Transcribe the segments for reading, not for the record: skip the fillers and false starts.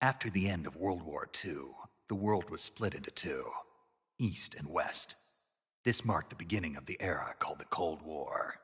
After the end of World War II, the world was split into two, East and West. This marked the beginning of the era called the Cold War.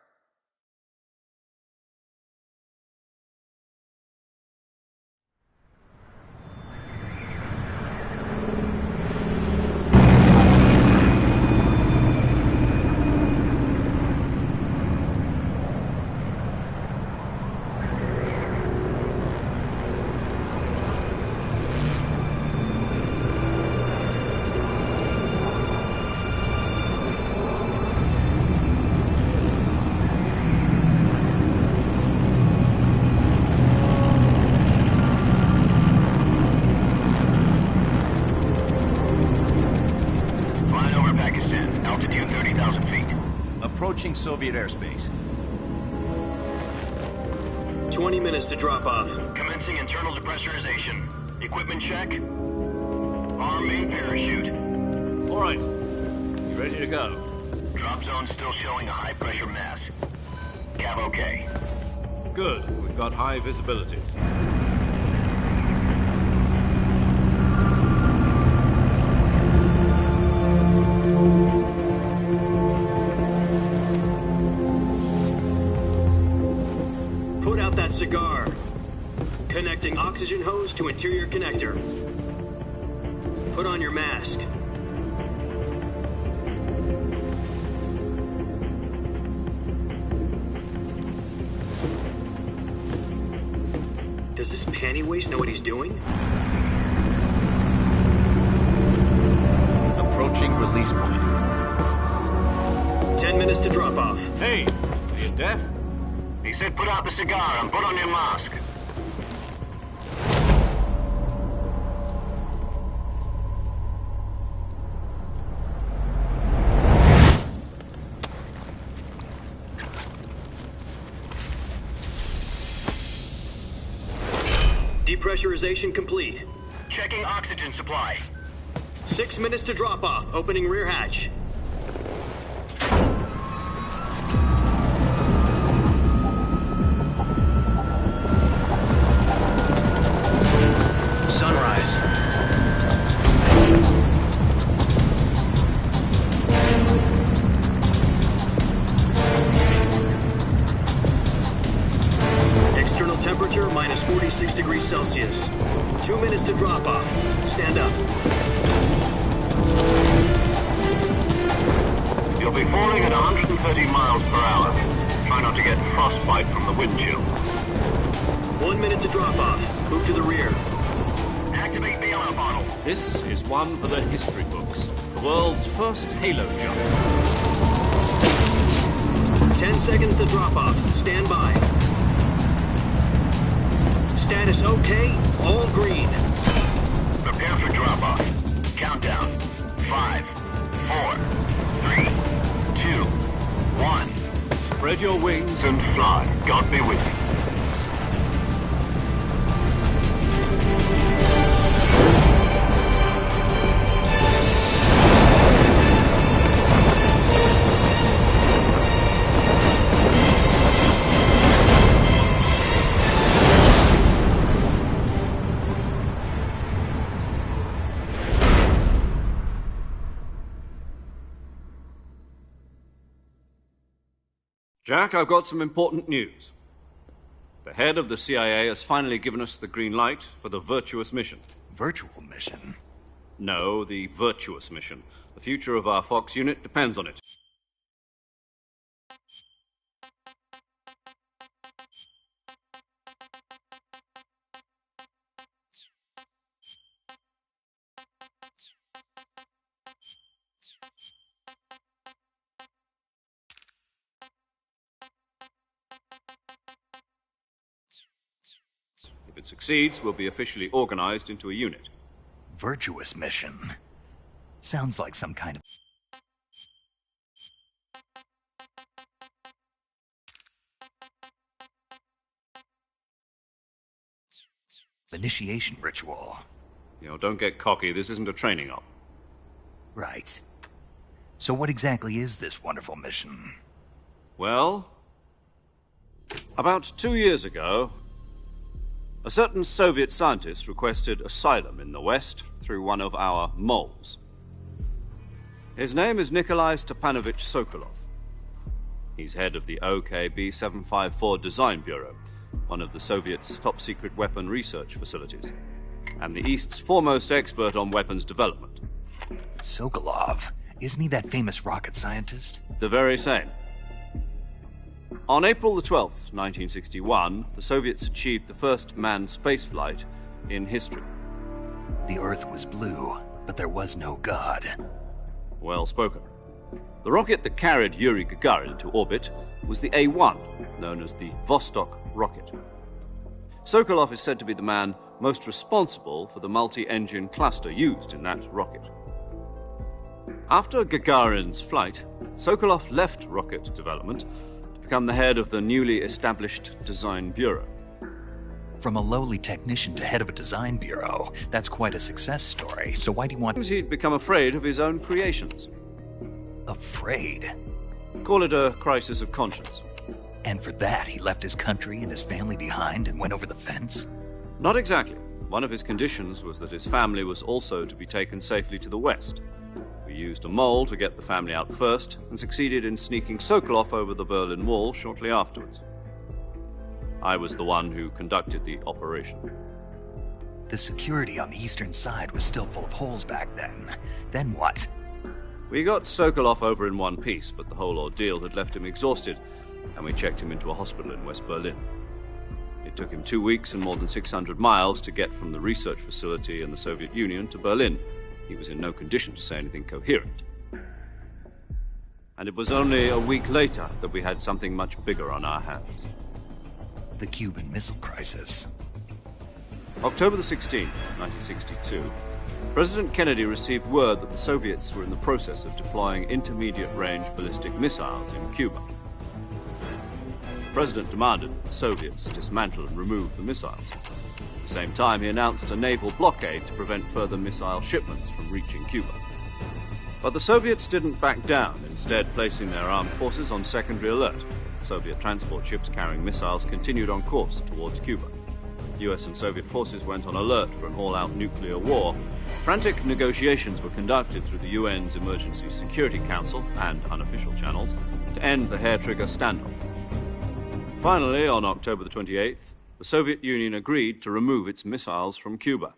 Approaching Soviet airspace. 20 minutes to drop off. Commencing internal depressurization. Equipment check. Arm main parachute. All right. You ready to go? Drop zone still showing a high pressure mass. Cav okay. Good. We've got high visibility. Cigar. Connecting oxygen hose to interior connector. Put on your mask. Does this panty waste know what he's doing? Approaching release point. 10 minutes to drop off. Hey, are you deaf? He said put out the cigar and put on your mask. Depressurization complete. Checking oxygen supply. 6 minutes to drop off. Opening rear hatch. Temperature minus 46 degrees Celsius. 2 minutes to drop off. Stand up. You'll be falling at 130 miles per hour. Try not to get frostbite from the wind chill. 1 minute to drop off. Move to the rear. Activate the air bottle. This is one for the history books. The world's first halo jump. 10 seconds to drop off. Stand by. Status okay, all green. Prepare for drop-off. Countdown. 5, 4, 3, 2, 1. Spread your wings and fly. God be with you. Jack, I've got some important news. The head of the CIA has finally given us the green light for the virtuous mission. Virtual mission? No, the virtuous mission. The future of our Fox unit depends on it. If it succeeds, we'll be officially organized into a unit. Virtuous mission? Sounds like some kind of... initiation ritual. You know, don't get cocky. This isn't a training op. Right. So what exactly is this wonderful mission? Well, about 2 years ago, A certain Soviet scientist requested asylum in the West through one of our moles. His name is Nikolai Stepanovich Sokolov. He's head of the OKB 754 Design Bureau, one of the Soviets' top-secret weapon research facilities, and the East's foremost expert on weapons development. Sokolov, isn't he that famous rocket scientist? The very same. On April the 12th, 1961, the Soviets achieved the first manned spaceflight in history. The Earth was blue, but there was no God. Well spoken. The rocket that carried Yuri Gagarin to orbit was the A-1, known as the Vostok rocket. Sokolov is said to be the man most responsible for the multi-engine cluster used in that rocket. After Gagarin's flight, Sokolov left rocket development to become the head of the newly established Design Bureau. From a lowly technician to head of a design bureau, that's quite a success story. So why do you want... He'd become afraid of his own creations. Afraid? Call it a crisis of conscience. And for that, he left his country and his family behind and went over the fence? Not exactly. One of his conditions was that his family was also to be taken safely to the West. We used a mole to get the family out first and succeeded in sneaking Sokolov over the Berlin Wall shortly afterwards. I was the one who conducted the operation. The security on the eastern side was still full of holes back then. Then what? We got Sokolov over in one piece, but the whole ordeal had left him exhausted, and we checked him into a hospital in West Berlin. It took him 2 weeks and more than 600 miles to get from the research facility in the Soviet Union to Berlin. He was in no condition to say anything coherent. And it was only a week later that we had something much bigger on our hands. The Cuban Missile Crisis. October the 16th, 1962, President Kennedy received word that the Soviets were in the process of deploying intermediate-range ballistic missiles in Cuba. The President demanded that the Soviets dismantle and remove the missiles. At the same time, he announced a naval blockade to prevent further missile shipments from reaching Cuba. But the Soviets didn't back down, instead placing their armed forces on secondary alert. Soviet transport ships carrying missiles continued on course towards Cuba. US and Soviet forces went on alert for an all-out nuclear war. Frantic negotiations were conducted through the UN's Emergency Security Council and unofficial channels to end the hair-trigger standoff. Finally, on October the 28th, the Soviet Union agreed to remove its missiles from Cuba,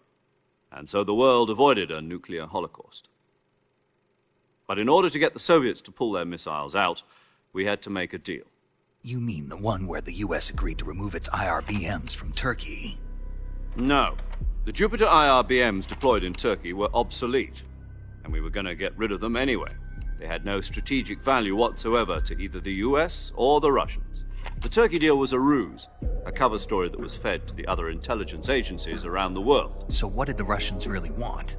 and so the world avoided a nuclear holocaust. But in order to get the Soviets to pull their missiles out, we had to make a deal. You mean the one where the US agreed to remove its IRBMs from Turkey? No. The Jupiter IRBMs deployed in Turkey were obsolete, and we were going to get rid of them anyway. They had no strategic value whatsoever to either the US or the Russians. The Turkey deal was a ruse, a cover story that was fed to the other intelligence agencies around the world. So what did the Russians really want?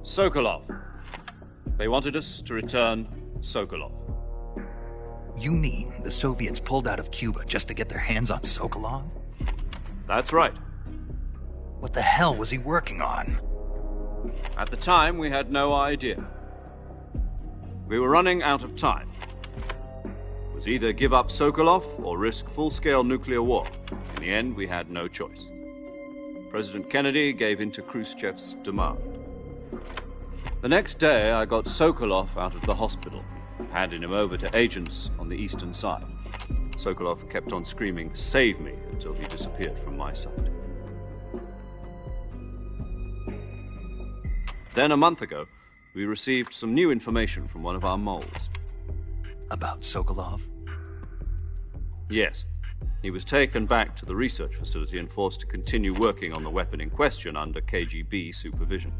Sokolov. They wanted us to return Sokolov. You mean the Soviets pulled out of Cuba just to get their hands on Sokolov? That's right. What the hell was he working on? At the time, we had no idea. We were running out of time. It was either give up Sokolov or risk full-scale nuclear war. In the end, we had no choice. President Kennedy gave in to Khrushchev's demand. The next day, I got Sokolov out of the hospital, handing him over to agents on the eastern side. Sokolov kept on screaming, "Save me," until he disappeared from my sight. Then, a month ago, we received some new information from one of our moles. About Sokolov? Yes. He was taken back to the research facility and forced to continue working on the weapon in question under KGB supervision.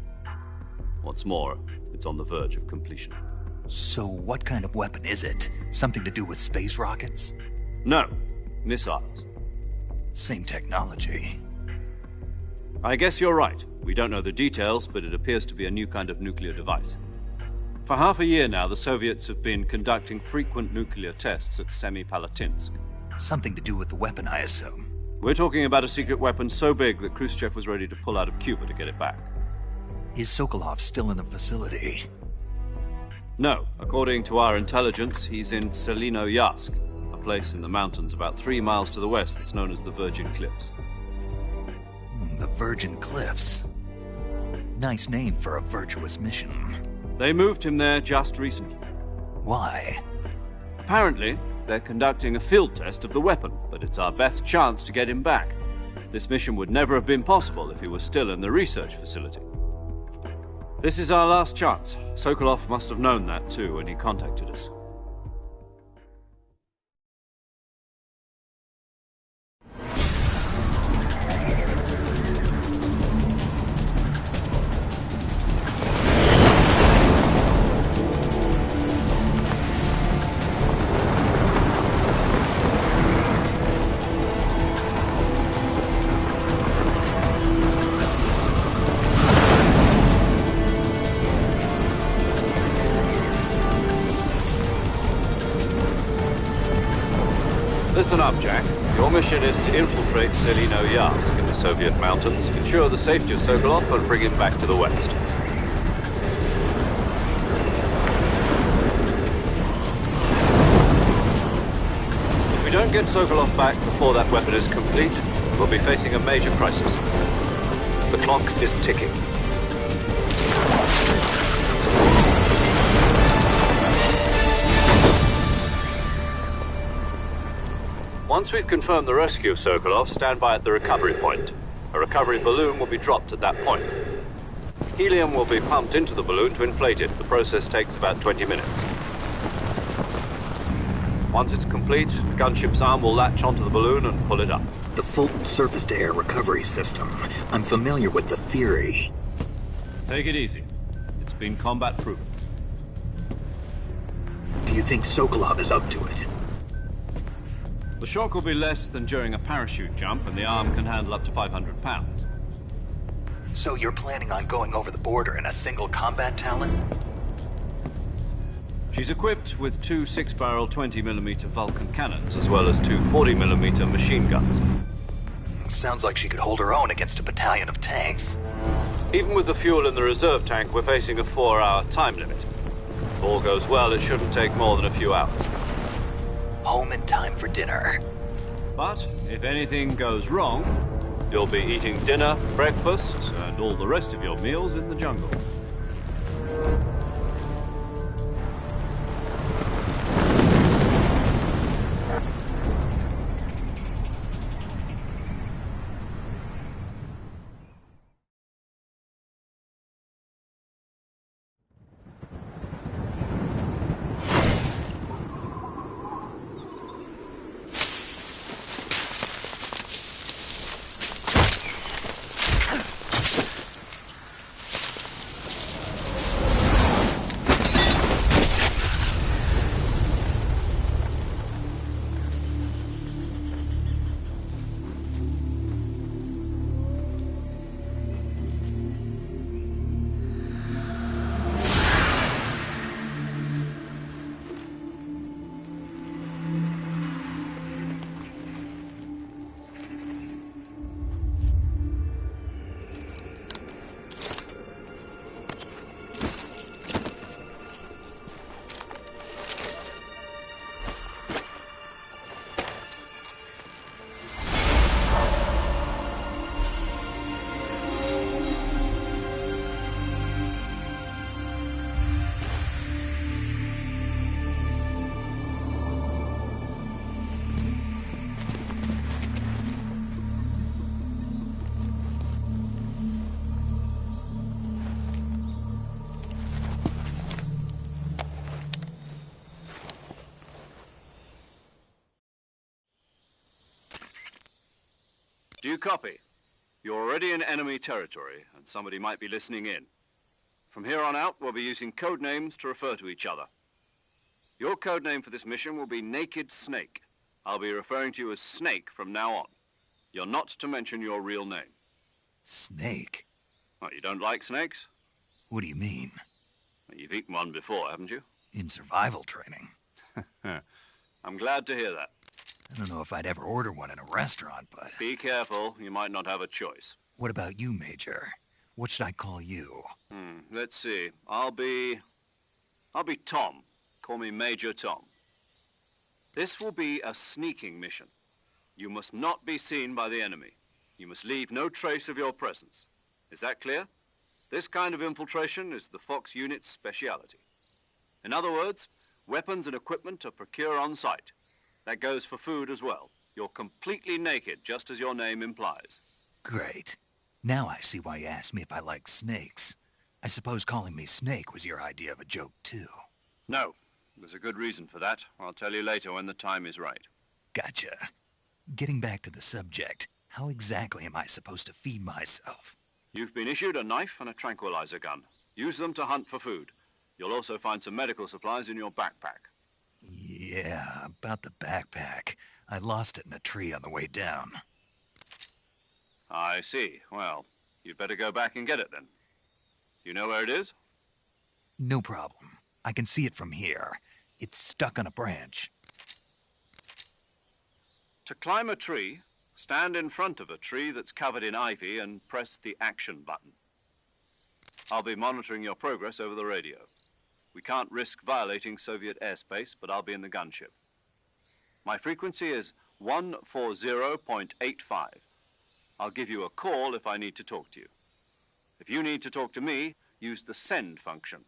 What's more, it's on the verge of completion. So what kind of weapon is it? Something to do with space rockets? No, missiles. Same technology. I guess you're right. We don't know the details, but it appears to be a new kind of nuclear device. For half a year now, the Soviets have been conducting frequent nuclear tests at Semipalatinsk. Something to do with the weapon, I assume. We're talking about a secret weapon so big that Khrushchev was ready to pull out of Cuba to get it back. Is Sokolov still in the facility? No. According to our intelligence, he's in Selinoyarsk, a place in the mountains about 3 miles to the west that's known as the Virgin Cliffs. Among the Virgin Cliffs. Nice name for a virtuous mission. They moved him there just recently. Why? Apparently, they're conducting a field test of the weapon, but it's our best chance to get him back. This mission would never have been possible if he was still in the research facility. This is our last chance. Sokolov must have known that too when he contacted us. Listen up, Jack. Your mission is to infiltrate Selino-Yarsk in the Soviet mountains, ensure the safety of Sokolov, and bring him back to the West. If we don't get Sokolov back before that weapon is complete, we'll be facing a major crisis. The clock is ticking. Once we've confirmed the rescue of Sokolov, stand by at the recovery point. A recovery balloon will be dropped at that point. Helium will be pumped into the balloon to inflate it. The process takes about 20 minutes. Once it's complete, the gunship's arm will latch onto the balloon and pull it up. The Fulton surface-to-air recovery system. I'm familiar with the theory. Take it easy. It's been combat-proven. Do you think Sokolov is up to it? The shock will be less than during a parachute jump, and the arm can handle up to 500 pounds. So you're planning on going over the border in a single combat Talon? She's equipped with two 6-barrel 20mm Vulcan cannons, as well as two 40mm machine guns. Sounds like she could hold her own against a battalion of tanks. Even with the fuel in the reserve tank, we're facing a 4-hour time limit. If all goes well, it shouldn't take more than a few hours. Home in time for dinner. But if anything goes wrong, you'll be eating dinner, breakfast, and all the rest of your meals in the jungle. Do you copy? You're already in enemy territory, and somebody might be listening in. From here on out, we'll be using code names to refer to each other. Your code name for this mission will be Naked Snake. I'll be referring to you as Snake from now on. You're not to mention your real name. Snake? Oh, you don't like snakes? What do you mean? Well, you've eaten one before, haven't you? In survival training. I'm glad to hear that. I don't know if I'd ever order one in a restaurant, but... Be careful, you might not have a choice. What about you, Major? What should I call you? Let's see. I'll be Tom. Call me Major Tom. This will be a sneaking mission. You must not be seen by the enemy. You must leave no trace of your presence. Is that clear? This kind of infiltration is the Fox unit's speciality. In other words, weapons and equipment are procured on site. That goes for food as well. You're completely naked, just as your name implies. Great. Now I see why you asked me if I like snakes. I suppose calling me Snake was your idea of a joke, too. No, there's a good reason for that. I'll tell you later when the time is right. Gotcha. Getting back to the subject, how exactly am I supposed to feed myself? You've been issued a knife and a tranquilizer gun. Use them to hunt for food. You'll also find some medical supplies in your backpack. Yeah, about the backpack. I lost it in a tree on the way down. I see. Well, you'd better go back and get it then. You know where it is? No problem. I can see it from here. It's stuck on a branch. To climb a tree, stand in front of a tree that's covered in ivy and press the action button. I'll be monitoring your progress over the radio. We can't risk violating Soviet airspace, but I'll be in the gunship. My frequency is 140.85. I'll give you a call if I need to talk to you. If you need to talk to me, use the send function.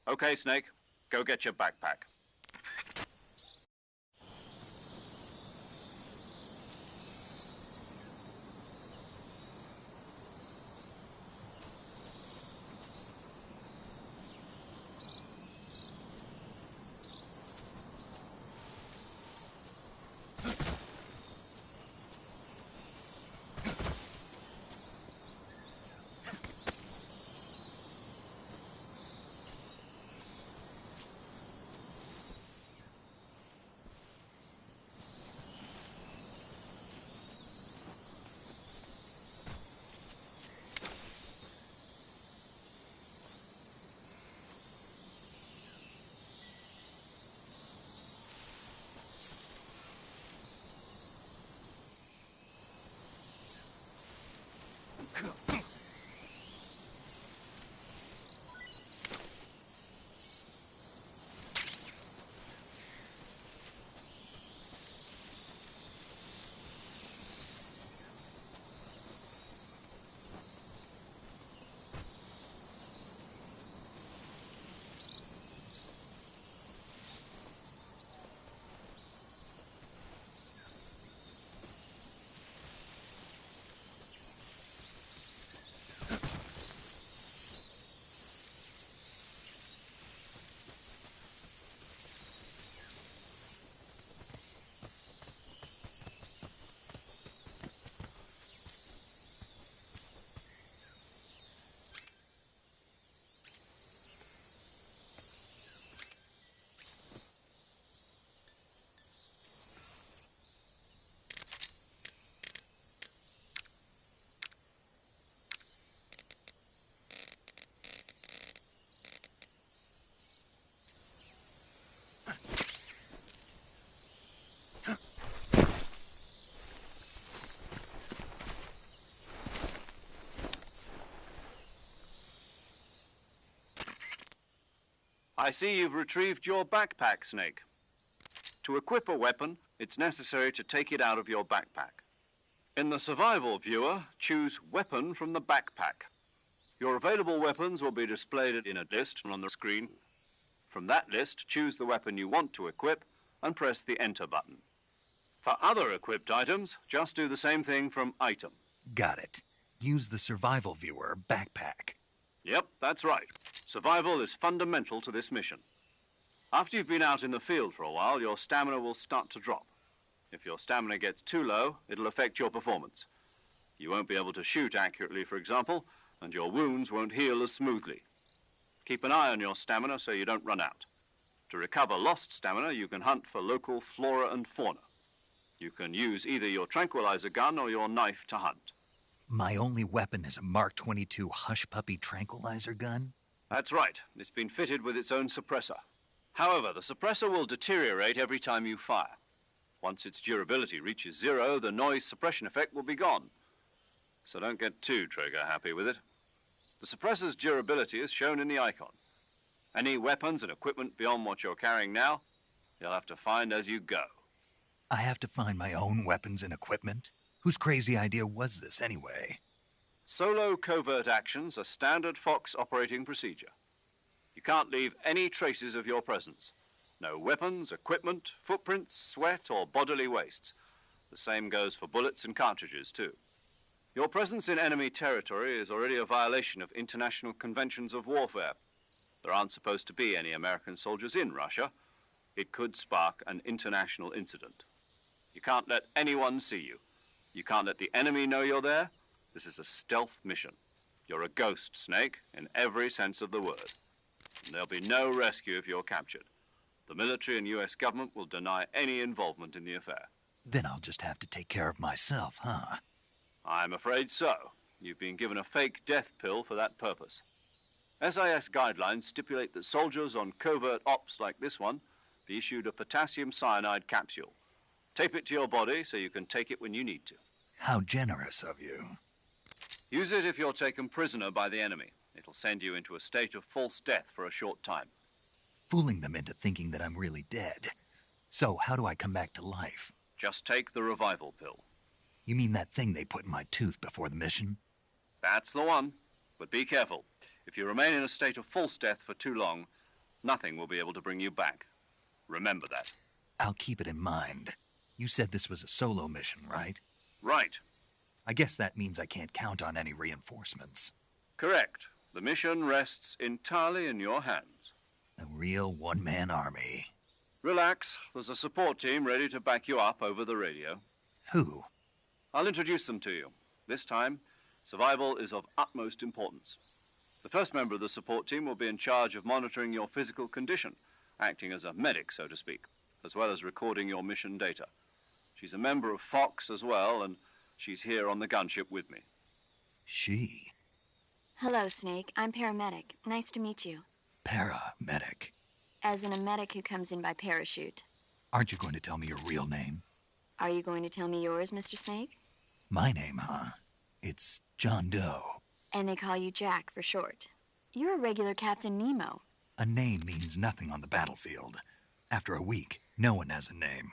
Okay, Snake, go get your backpack. I see you've retrieved your backpack, Snake. To equip a weapon, it's necessary to take it out of your backpack. In the survival viewer, choose Weapon from the backpack. Your available weapons will be displayed in a list on the screen. From that list, choose the weapon you want to equip and press the Enter button. For other equipped items, just do the same thing from Item. Got it. Use the survival viewer backpack. Yep, that's right. Survival is fundamental to this mission. After you've been out in the field for a while, your stamina will start to drop. If your stamina gets too low, it'll affect your performance. You won't be able to shoot accurately, for example, and your wounds won't heal as smoothly. Keep an eye on your stamina so you don't run out. To recover lost stamina, you can hunt for local flora and fauna. You can use either your tranquilizer gun or your knife to hunt. My only weapon is a Mark 22 Hush Puppy tranquilizer gun? That's right. It's been fitted with its own suppressor. However, the suppressor will deteriorate every time you fire. Once its durability reaches 0, the noise suppression effect will be gone. So don't get too trigger-happy with it. The suppressor's durability is shown in the icon. Any weapons and equipment beyond what you're carrying now, you'll have to find as you go. I have to find my own weapons and equipment? Whose crazy idea was this, anyway? Solo covert actions are standard Fox operating procedure. You can't leave any traces of your presence. No weapons, equipment, footprints, sweat, or bodily wastes. The same goes for bullets and cartridges, too. Your presence in enemy territory is already a violation of international conventions of warfare. There aren't supposed to be any American soldiers in Russia. It could spark an international incident. You can't let anyone see you. You can't let the enemy know you're there. This is a stealth mission. You're a ghost, Snake, in every sense of the word. And there'll be no rescue if you're captured. The military and U.S. government will deny any involvement in the affair. Then I'll just have to take care of myself, huh? I'm afraid so. You've been given a fake death pill for that purpose. SIS guidelines stipulate that soldiers on covert ops like this one be issued a potassium cyanide capsule. Tape it to your body so you can take it when you need to. How generous of you. Use it if you're taken prisoner by the enemy. It'll send you into a state of false death for a short time. Fooling them into thinking that I'm really dead. So, how do I come back to life? Just take the revival pill. You mean that thing they put in my tooth before the mission? That's the one. But be careful. If you remain in a state of false death for too long, nothing will be able to bring you back. Remember that. I'll keep it in mind. You said this was a solo mission, right? Right. I guess that means I can't count on any reinforcements. Correct. The mission rests entirely in your hands. A real one-man army. Relax. There's a support team ready to back you up over the radio. Who? I'll introduce them to you. This time, survival is of utmost importance. The first member of the support team will be in charge of monitoring your physical condition, acting as a medic, so to speak, as well as recording your mission data. She's a member of Fox as well, and she's here on the gunship with me. She? Hello, Snake. I'm paramedic. Nice to meet you. Paramedic. As in a medic who comes in by parachute. Aren't you going to tell me your real name? Are you going to tell me yours, Mr. Snake? My name, huh? It's John Doe. And they call you Jack for short. You're a regular Captain Nemo. A name means nothing on the battlefield. After a week, no one has a name.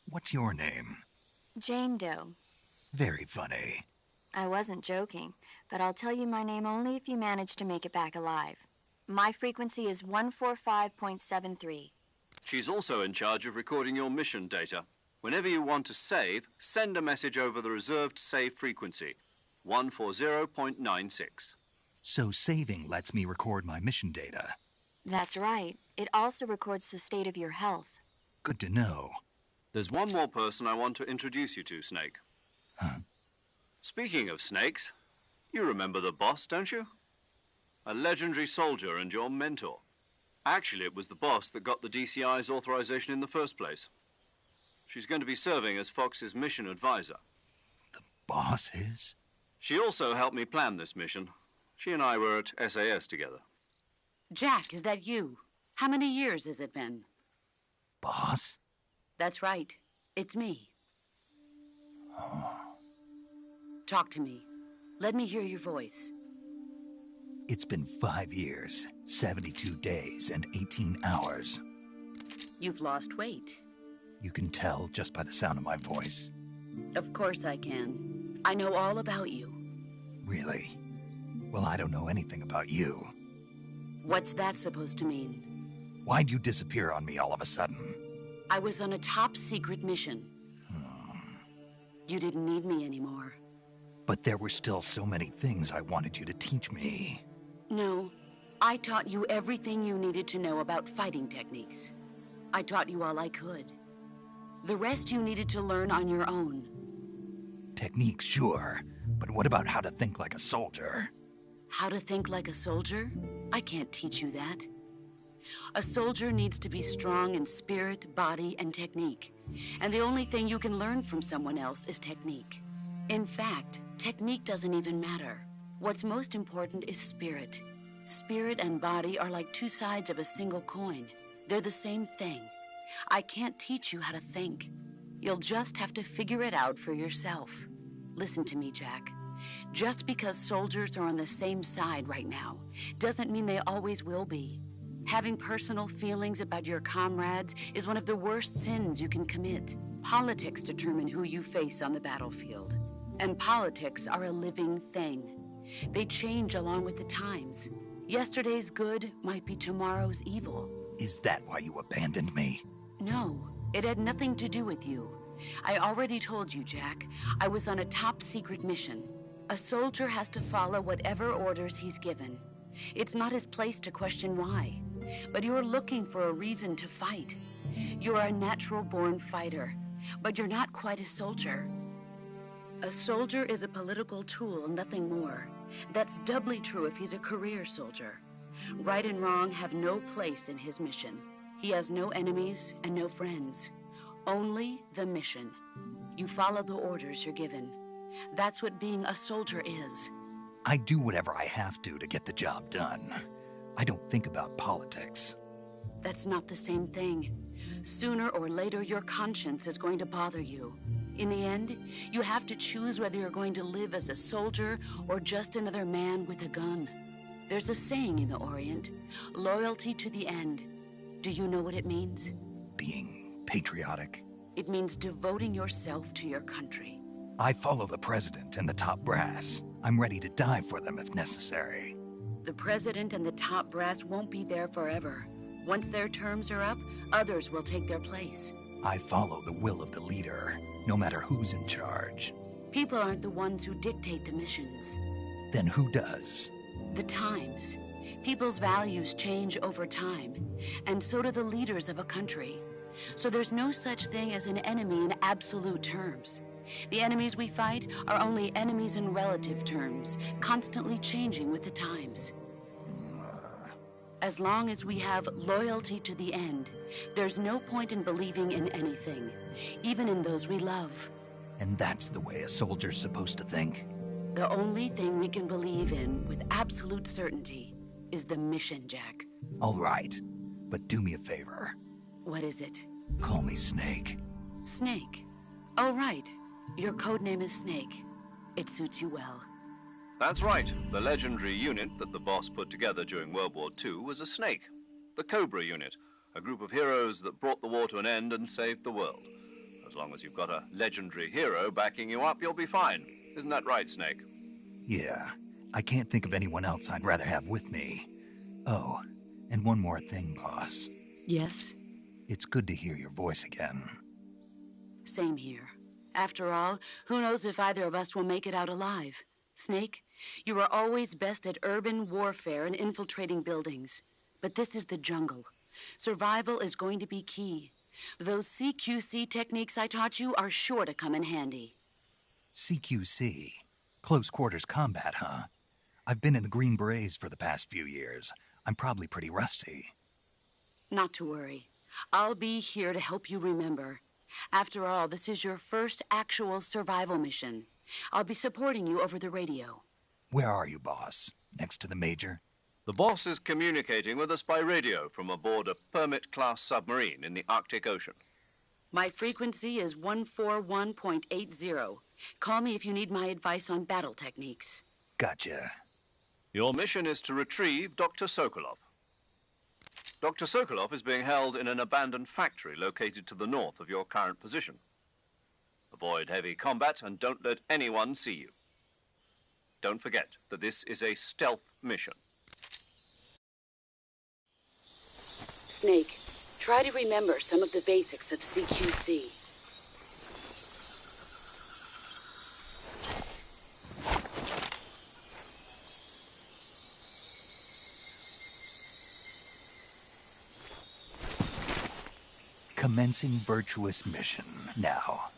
What's your name? Jane Doe. Very funny. I wasn't joking, but I'll tell you my name only if you manage to make it back alive. My frequency is 145.73. She's also in charge of recording your mission data. Whenever you want to save, send a message over the reserved save frequency, 140.96. So saving lets me record my mission data. That's right. It also records the state of your health. Good to know. There's one more person I want to introduce you to, Snake. Huh? Speaking of snakes, you remember the boss, don't you? A legendary soldier and your mentor. Actually, it was the boss that got the DCI's authorization in the first place. She's going to be serving as Fox's mission advisor. The boss is? She also helped me plan this mission. She and I were at SAS together. Jack, is that you? How many years has it been? Boss? That's right. It's me. Oh. Talk to me. Let me hear your voice. It's been 5 years, 72 days, and 18 hours. You've lost weight. You can tell just by the sound of my voice. Of course I can. I know all about you. Really? Well, I don't know anything about you. What's that supposed to mean? Why'd you disappear on me all of a sudden? I was on a top-secret mission. You didn't need me anymore. But there were still so many things I wanted you to teach me. No, I taught you everything you needed to know about fighting techniques. I taught you all I could. The rest you needed to learn on your own. Techniques, sure. But what about how to think like a soldier? How to think like a soldier? I can't teach you that. A soldier needs to be strong in spirit, body, and technique. And the only thing you can learn from someone else is technique. In fact, technique doesn't even matter. What's most important is spirit. Spirit and body are like two sides of a single coin. They're the same thing. I can't teach you how to think. You'll just have to figure it out for yourself. Listen to me, Jack. Just because soldiers are on the same side right now doesn't mean they always will be. Having personal feelings about your comrades is one of the worst sins you can commit. Politics determine who you face on the battlefield. And politics are a living thing. They change along with the times. Yesterday's good might be tomorrow's evil. Is that why you abandoned me? No, it had nothing to do with you. I already told you, Jack. I was on a top-secret mission. A soldier has to follow whatever orders he's given. It's not his place to question why. But you're looking for a reason to fight. You're a natural-born fighter, but you're not quite a soldier. A soldier is a political tool, nothing more. That's doubly true if he's a career soldier. Right and wrong have no place in his mission. He has no enemies and no friends. Only the mission. You follow the orders you're given. That's what being a soldier is. I do whatever I have to get the job done. I don't think about politics. That's not the same thing. Sooner or later, your conscience is going to bother you. In the end, you have to choose whether you're going to live as a soldier or just another man with a gun. There's a saying in the Orient, loyalty to the end. Do you know what it means? Being patriotic. It means devoting yourself to your country. I follow the president and the top brass. I'm ready to die for them if necessary. The president and the top brass won't be there forever. Once their terms are up, others will take their place. I follow the will of the leader, no matter who's in charge. People aren't the ones who dictate the missions. Then who does? The times. People's values change over time, and so do the leaders of a country. So there's no such thing as an enemy in absolute terms. The enemies we fight are only enemies in relative terms, constantly changing with the times. As long as we have loyalty to the end, there's no point in believing in anything, even in those we love. And that's the way a soldier's supposed to think? The only thing we can believe in with absolute certainty is the mission, Jack. All right, but do me a favor. What is it? Call me Snake. Snake? Oh, right. Your codename is Snake. It suits you well. That's right. The legendary unit that the boss put together during World War II was a snake. The Cobra unit, a group of heroes that brought the war to an end and saved the world. As long as you've got a legendary hero backing you up, you'll be fine. Isn't that right, Snake? Yeah, I can't think of anyone else I'd rather have with me. Oh, and one more thing, boss. Yes? It's good to hear your voice again. Same here. After all, who knows if either of us will make it out alive? Snake, you are always best at urban warfare and infiltrating buildings. But this is the jungle. Survival is going to be key. Those CQC techniques I taught you are sure to come in handy. CQC? Close quarters combat, huh? I've been in the Green Berets for the past few years. I'm probably pretty rusty. Not to worry. I'll be here to help you remember. After all, this is your first actual survival mission. I'll be supporting you over the radio. Where are you, boss? Next to the Major? The boss is communicating with us by radio from aboard a Permit-class submarine in the Arctic Ocean. My frequency is 141.80. Call me if you need my advice on battle techniques. Gotcha. Your mission is to retrieve Dr. Sokolov. Dr. Sokolov is being held in an abandoned factory located to the north of your current position. Avoid heavy combat and don't let anyone see you. Don't forget that this is a stealth mission. Snake, try to remember some of the basics of CQC. Commencing virtuous mission now.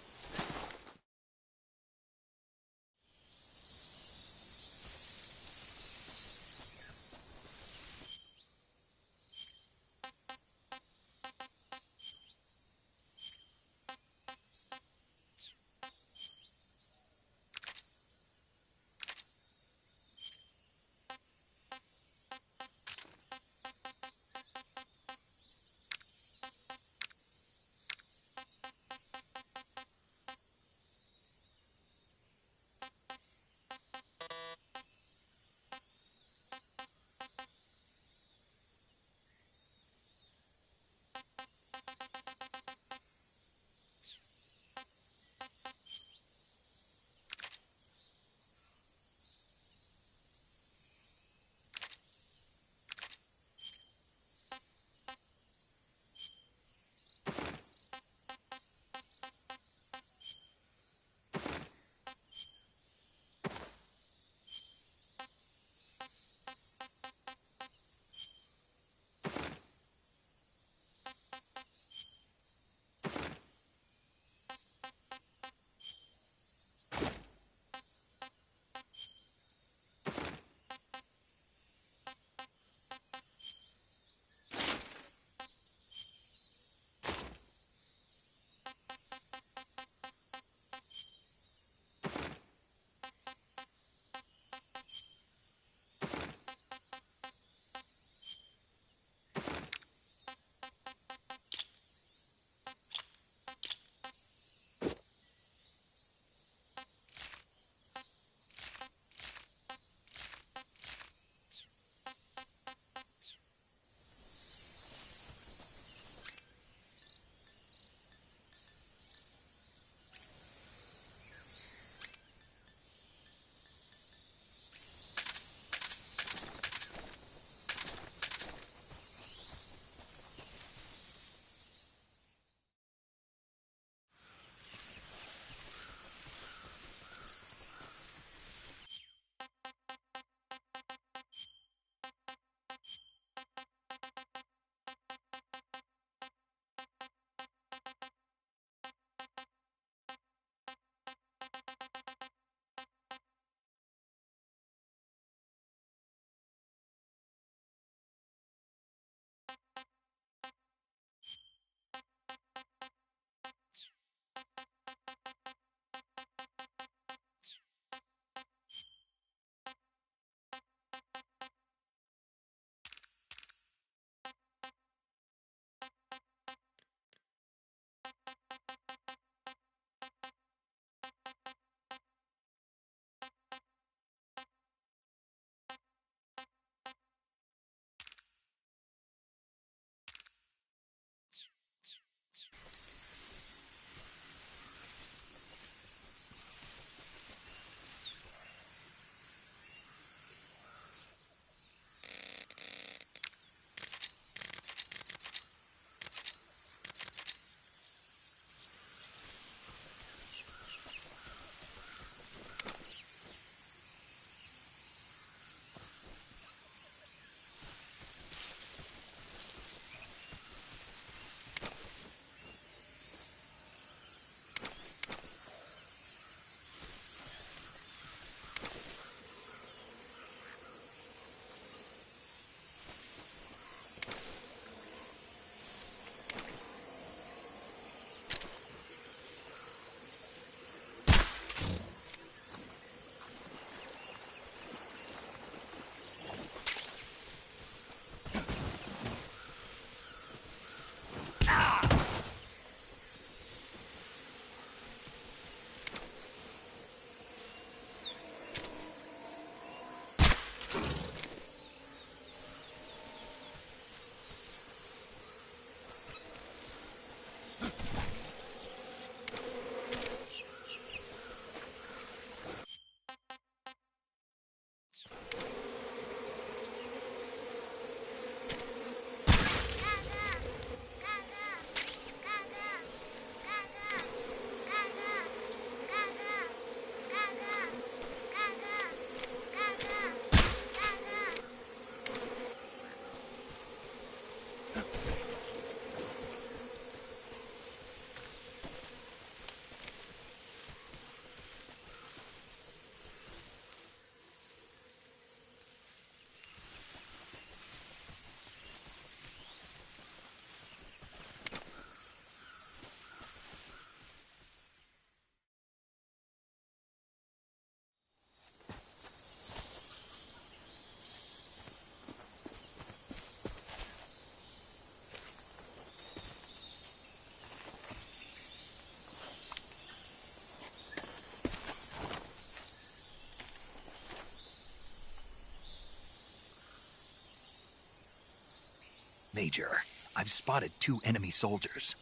Major, I've spotted 2 enemy soldiers.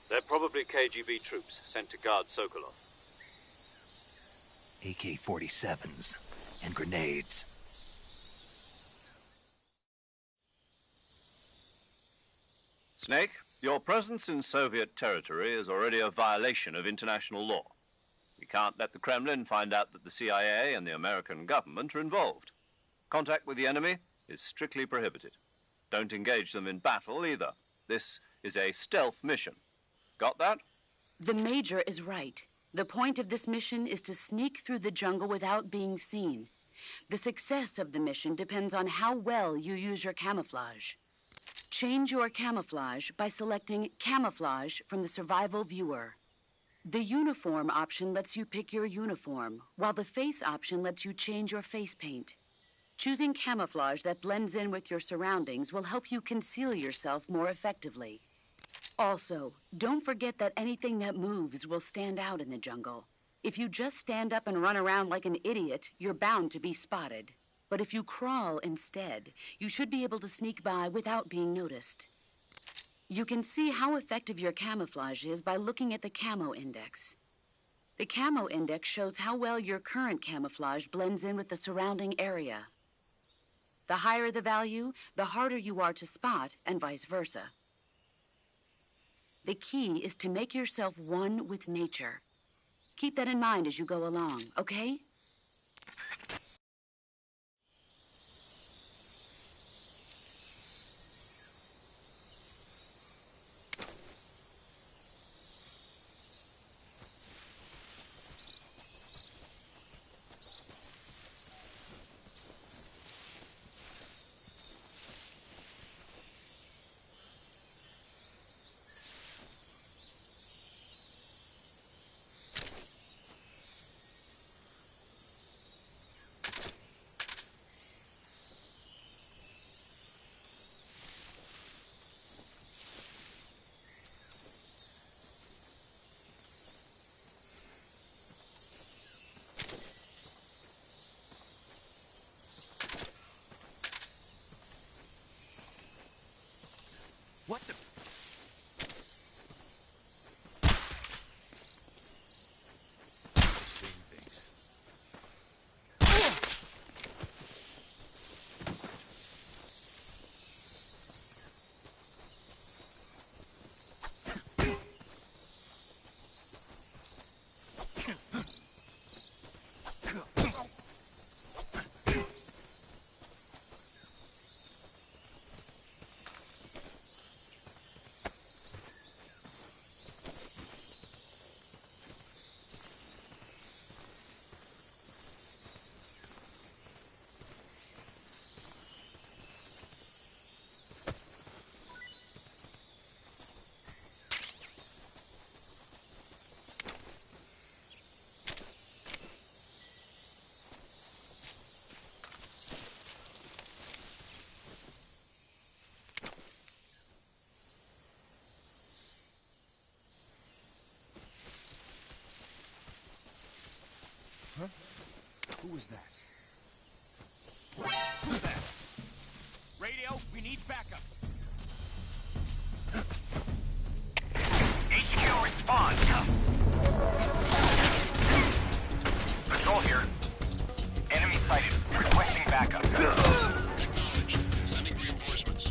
They're probably KGB troops sent to guard Sokolov. AK-47s and grenades. Snake, your presence in Soviet territory is already a violation of international law. We can't let the Kremlin find out that the CIA and the American government are involved. Contact with the enemy is strictly prohibited. Don't engage them in battle either. This is a stealth mission. Got that? The Major is right. The point of this mission is to sneak through the jungle without being seen. The success of the mission depends on how well you use your camouflage. Change your camouflage by selecting Camouflage from the Survival Viewer. The Uniform option lets you pick your uniform, while the Face option lets you change your face paint. Choosing camouflage that blends in with your surroundings will help you conceal yourself more effectively. Also, don't forget that anything that moves will stand out in the jungle. If you just stand up and run around like an idiot, you're bound to be spotted. But if you crawl instead, you should be able to sneak by without being noticed. You can see how effective your camouflage is by looking at the Camo Index. The Camo Index shows how well your current camouflage blends in with the surrounding area. The higher the value, the harder you are to spot, and vice versa. The key is to make yourself one with nature. Keep that in mind as you go along, okay? What the... Seeing things. Huh? Who was that? Who's that? Radio, we need backup. HQ response. Patrol here. Enemy sighted. Requesting backup. Sending reinforcements.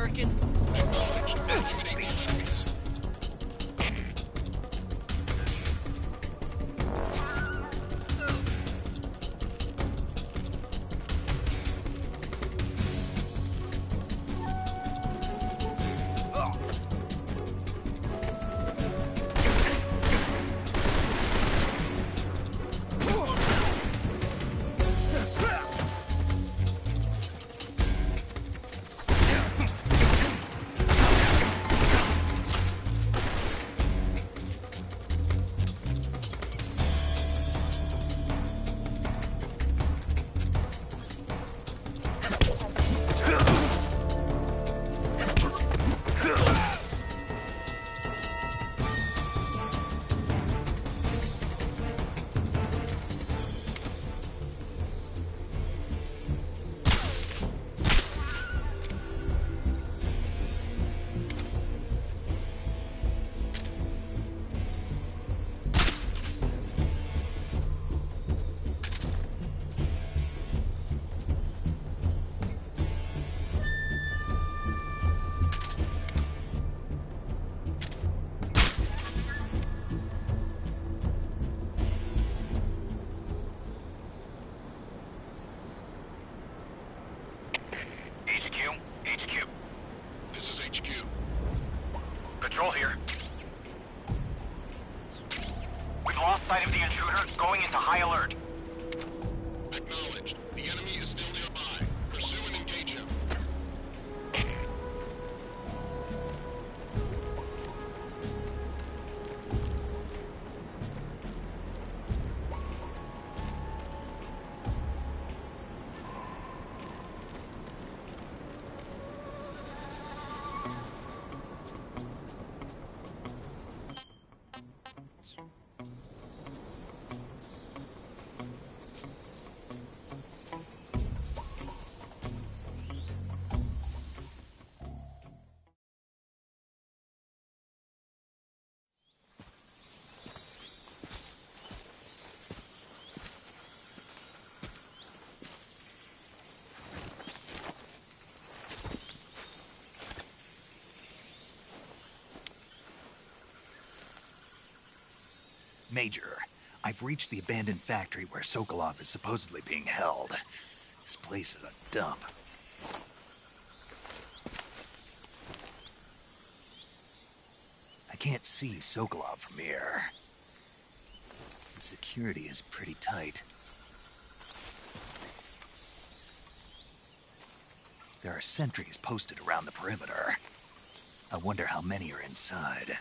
American. HQ. This is HQ. Patrol here. We've lost sight of the intruder, going into high alert. Acknowledged. The enemy is still nearby. Pursue and engage him. Major, I've reached the abandoned factory where Sokolov is supposedly being held. This place is a dump. I can't see Sokolov from here. The security is pretty tight. There are sentries posted around the perimeter. I wonder how many are inside.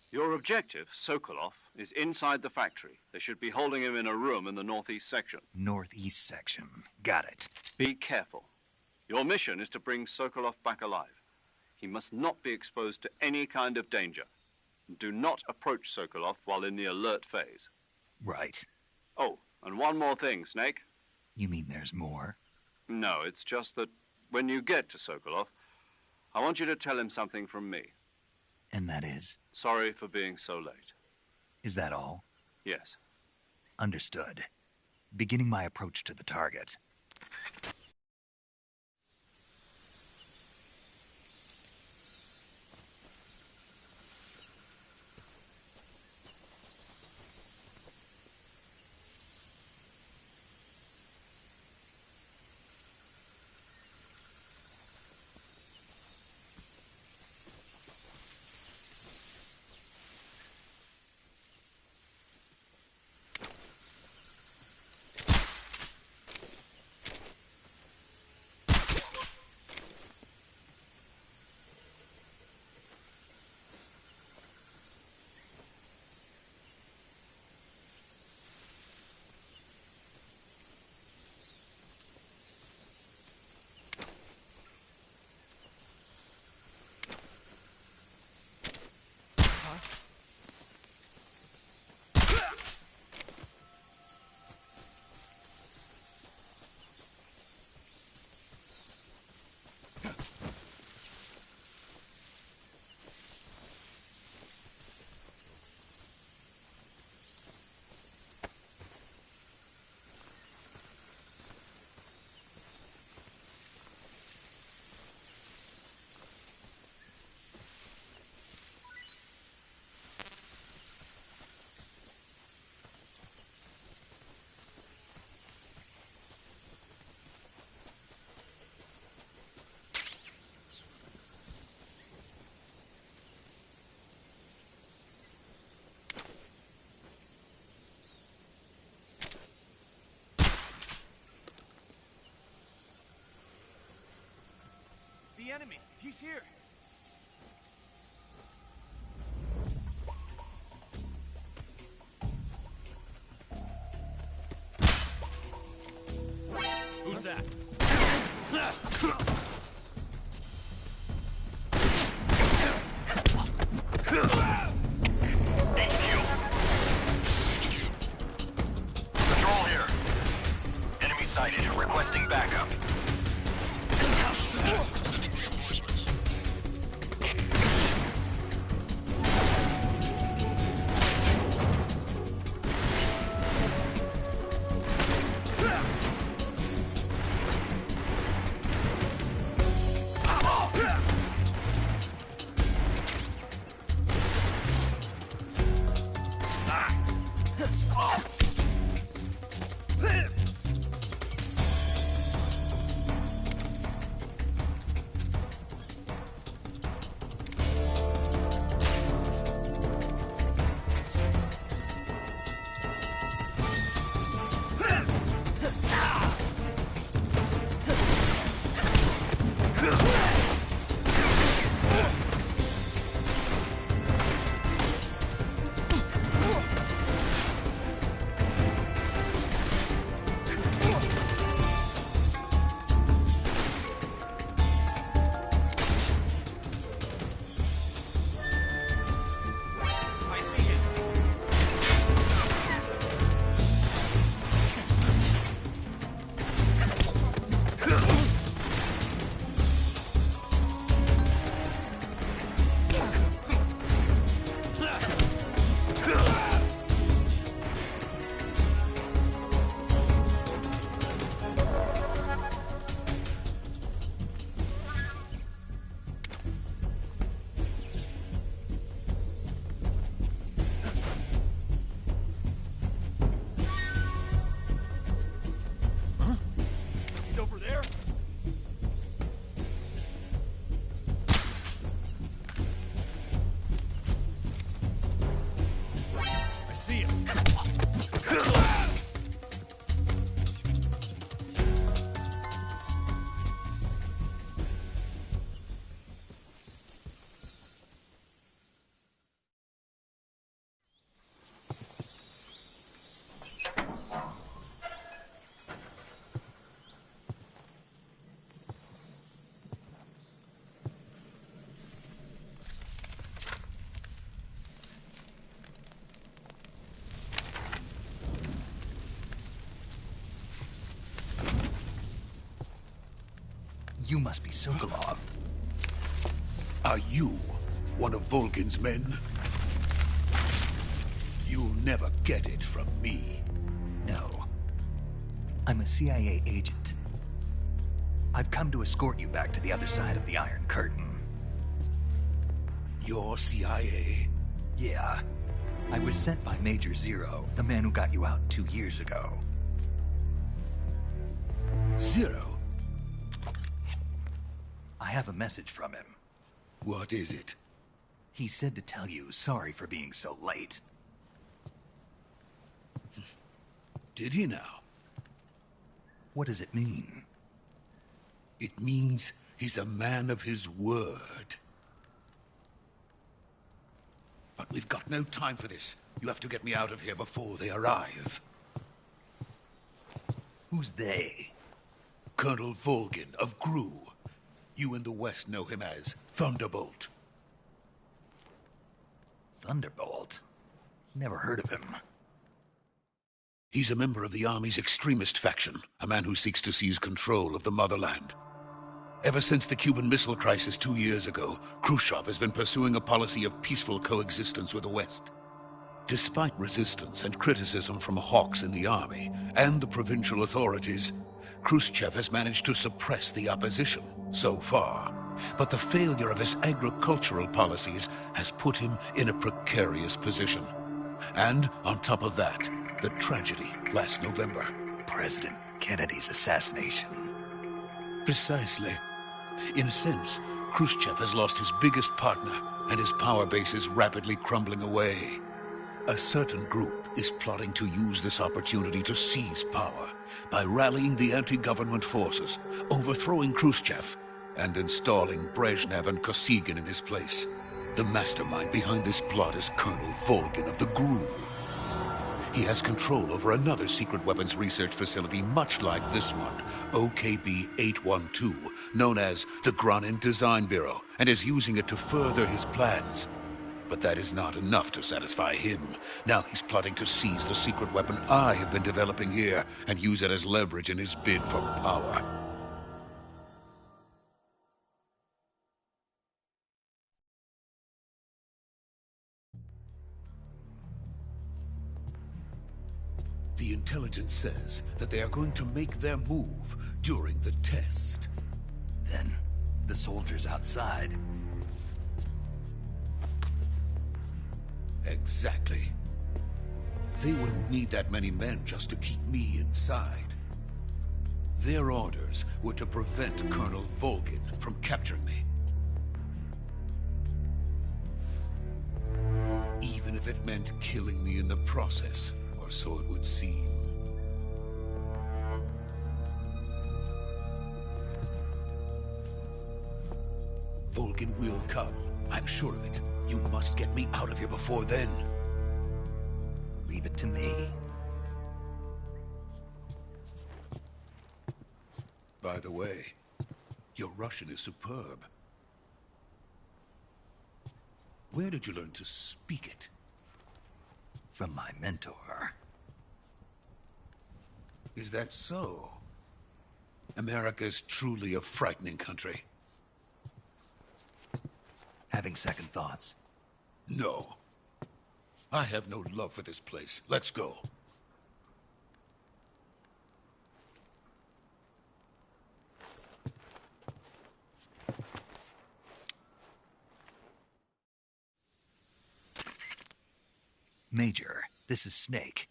Your objective, Sokolov, is inside the factory. They should be holding him in a room in the northeast section. Northeast section. Got it. Be careful. Your mission is to bring Sokolov back alive. He must not be exposed to any kind of danger. Do not approach Sokolov while in the alert phase. Right. Oh, and one more thing, Snake. You mean there's more? No, it's just that when you get to Sokolov, I want you to tell him something from me. And that is? Sorry for being so late. Is that all? Yes. Understood. Beginning my approach to the target. enemy. He's here. Who's that? Patrol here. Enemy sighted. Requesting backup. Sending reinforcements. I see him. He's over there? I see him. You must be Sokolov. Are you one of Volgin's men? You'll never get it from me. No. I'm a CIA agent. I've come to escort you back to the other side of the Iron Curtain. You're CIA? Yeah. I was sent by Major Zero, the man who got you out 2 years ago. Zero? I have a message from him. What is it? He said to tell you sorry for being so late. Did he now? What does it mean? It means he's a man of his word. But we've got no time for this. You have to get me out of here before they arrive. Who's they? Colonel Volgin of GRU. You in the West know him as Thunderbolt. Thunderbolt? Never heard of him. He's a member of the Army's extremist faction, a man who seeks to seize control of the motherland. Ever since the Cuban Missile Crisis 2 years ago, Khrushchev has been pursuing a policy of peaceful coexistence with the West. Despite resistance and criticism from hawks in the army and the provincial authorities, Khrushchev has managed to suppress the opposition so far. But the failure of his agricultural policies has put him in a precarious position. And on top of that, the tragedy last November. President Kennedy's assassination. Precisely. In a sense, Khrushchev has lost his biggest partner, and his power base is rapidly crumbling away. A certain group is plotting to use this opportunity to seize power by rallying the anti-government forces, overthrowing Khrushchev, and installing Brezhnev and Kosygin in his place. The mastermind behind this plot is Colonel Volgin of the GRU. He has control over another secret weapons research facility much like this one, OKB-812, known as the Granin Design Bureau, and is using it to further his plans. But that is not enough to satisfy him. Now he's plotting to seize the secret weapon I have been developing here and use it as leverage in his bid for power. The intelligence says that they are going to make their move during the test. Then, the soldiers outside. Exactly. They wouldn't need that many men just to keep me inside. Their orders were to prevent Colonel Volgin from capturing me. Even if it meant killing me in the process, or so it would seem. Volgin will come. I'm sure of it. You must get me out of here before then. Leave it to me. By the way, your Russian is superb. Where did you learn to speak it? From my mentor. Is that so? America is truly a frightening country. Having second thoughts? No. I have no love for this place. Let's go. Major, this is Snake.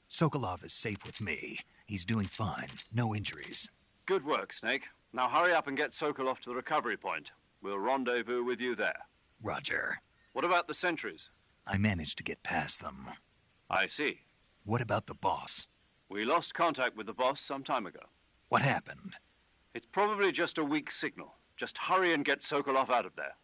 Sokolov is safe with me. He's doing fine. No injuries. Good work, Snake. Now hurry up and get Sokolov to the recovery point. We'll rendezvous with you there. Roger. What about the sentries? I managed to get past them. I see. What about the boss? We lost contact with the boss some time ago. What happened? It's probably just a weak signal. Just hurry and get Sokolov out of there.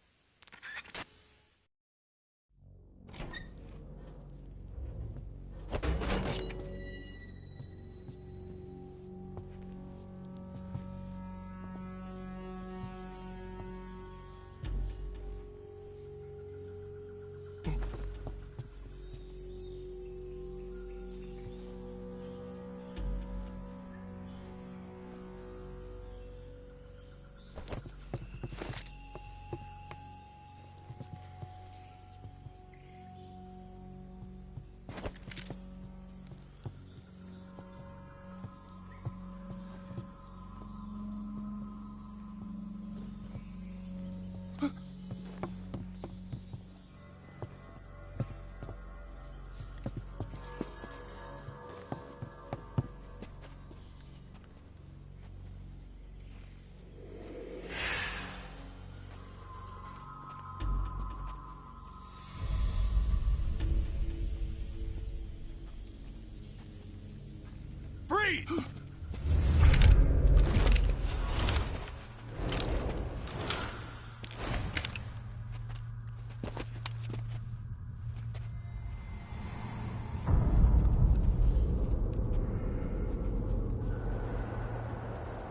Freeze!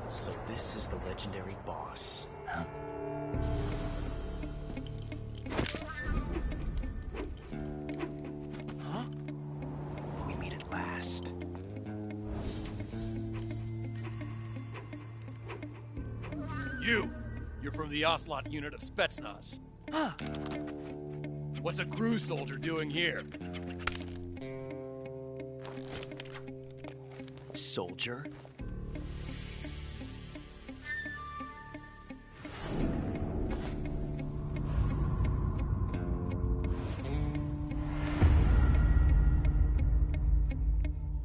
So this is the legendary boss. Huh? Huh? We meet at last. You're from the Ocelot unit of Spetsnaz. Huh. What's a GRU soldier doing here? Soldier?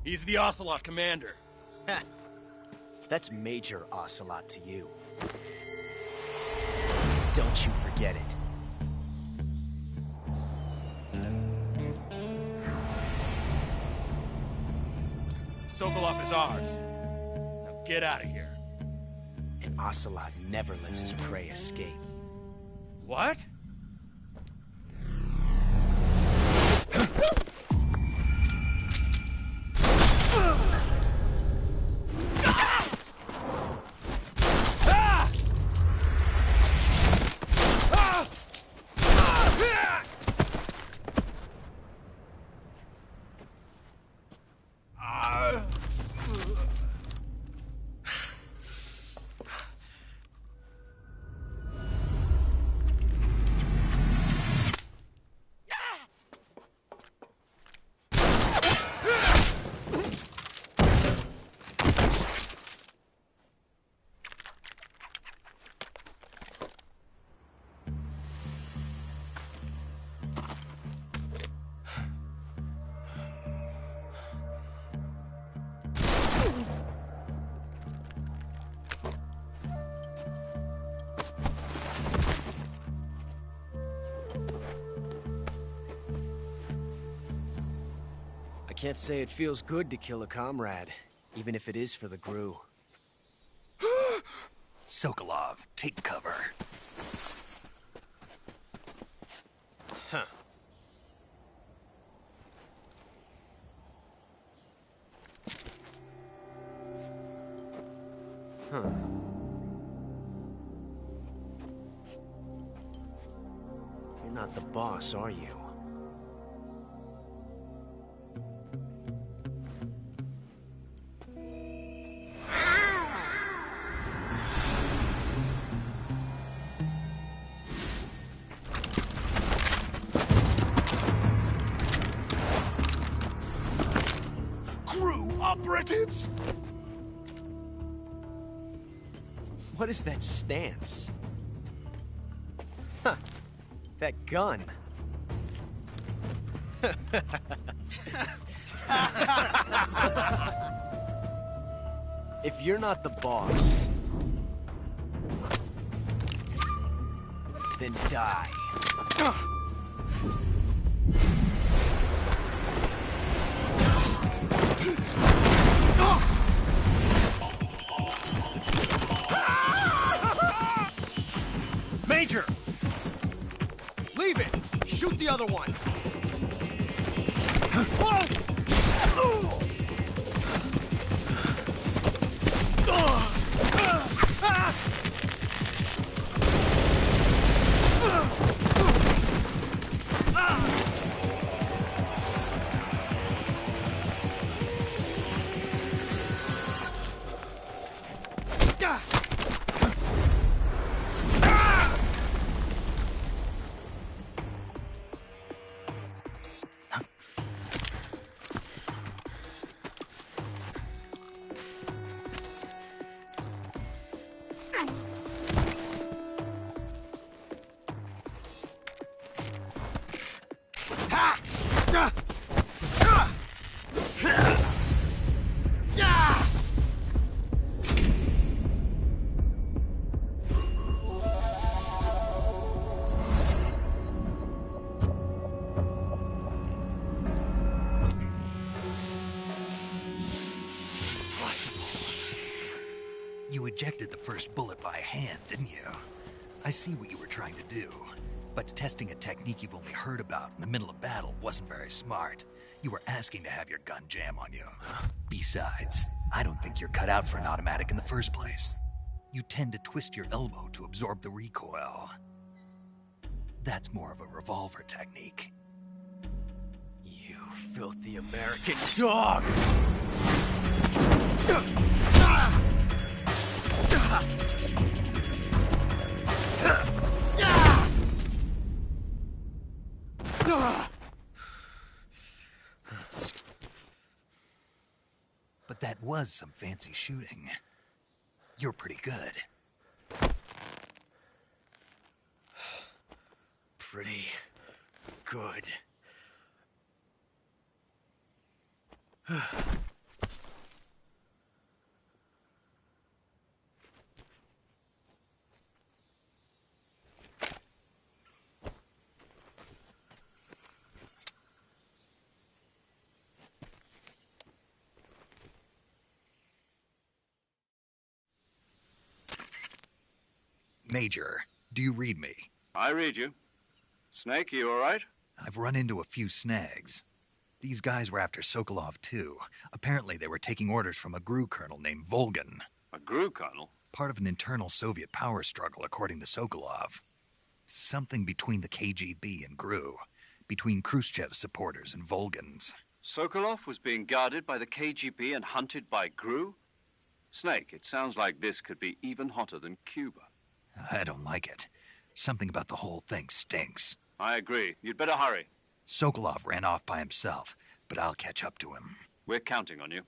He's the Ocelot commander. Ha! That's Major Ocelot to you. Don't you forget it. Sokolov is ours. Now get out of here. An ocelot never lets his prey escape. What? I can't say it feels good to kill a comrade, even if it is for the Gru. Sokolov, take cover. Huh. Huh. You're not the boss, are you? Operatives? What is that stance? Huh. That gun. If you're not the boss, then die. Major! Leave it! Shoot the other one! You ejected the first bullet by hand, didn't you? I see what you were trying to do. But testing a technique you've only heard about in the middle of battle wasn't very smart. You were asking to have your gun jam on you. Besides, I don't think you're cut out for an automatic in the first place. You tend to twist your elbow to absorb the recoil. That's more of a revolver technique. You filthy American dog! But that was some fancy shooting. You're pretty good. Pretty good. Major, do you read me? I read you. Snake, you all right? I've run into a few snags. These guys were after Sokolov, too. Apparently they were taking orders from a GRU colonel named Volgan. A GRU colonel? Part of an internal Soviet power struggle, according to Sokolov. Something between the KGB and GRU. Between Khrushchev's supporters and Volgan's. Sokolov was being guarded by the KGB and hunted by GRU? Snake, it sounds like this could be even hotter than Cuba. I don't like it. Something about the whole thing stinks. I agree. You'd better hurry. Sokolov ran off by himself, but I'll catch up to him. We're counting on you.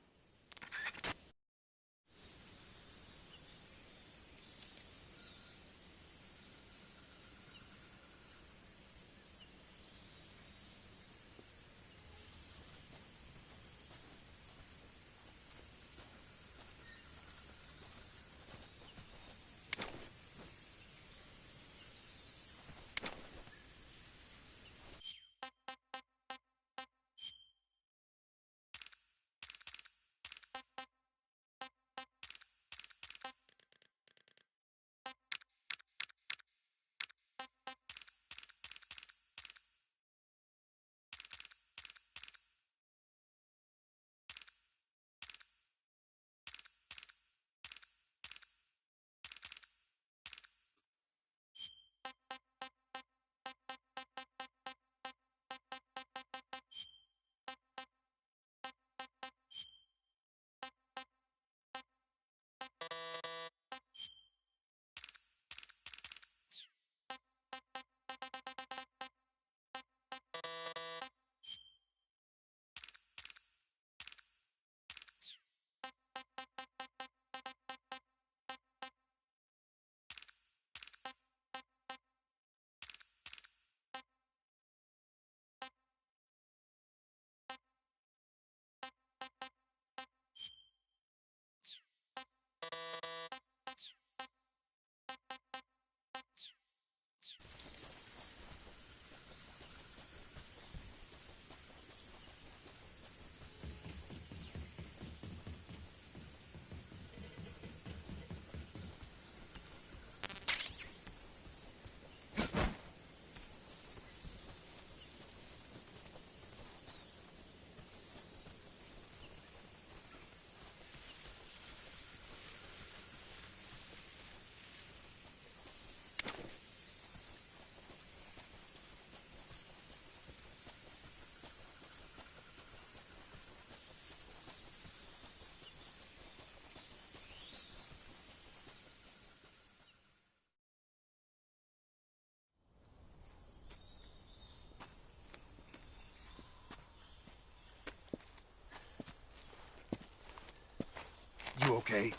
You okay?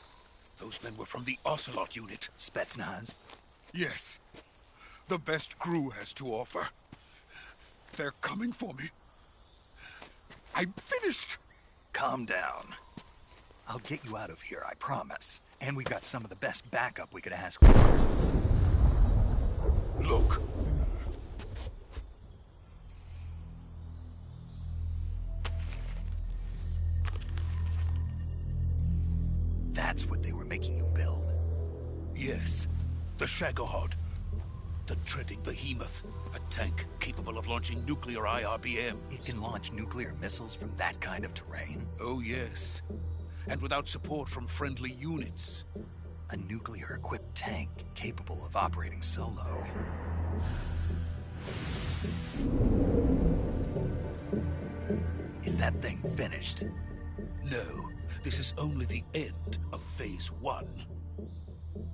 Those men were from the Ocelot unit. Spetsnaz? Yes. The best GRU has to offer. They're coming for me. I'm finished. Calm down. I'll get you out of here, I promise. And we've got some of the best backup we could ask for. Look. That's what they were making you build? Yes. The Shagohod. The treading behemoth. A tank capable of launching nuclear IRBMs. It can launch nuclear missiles from that kind of terrain? Oh, yes. And without support from friendly units. A nuclear-equipped tank capable of operating solo. Is that thing finished? No. This is only the end of Phase 1.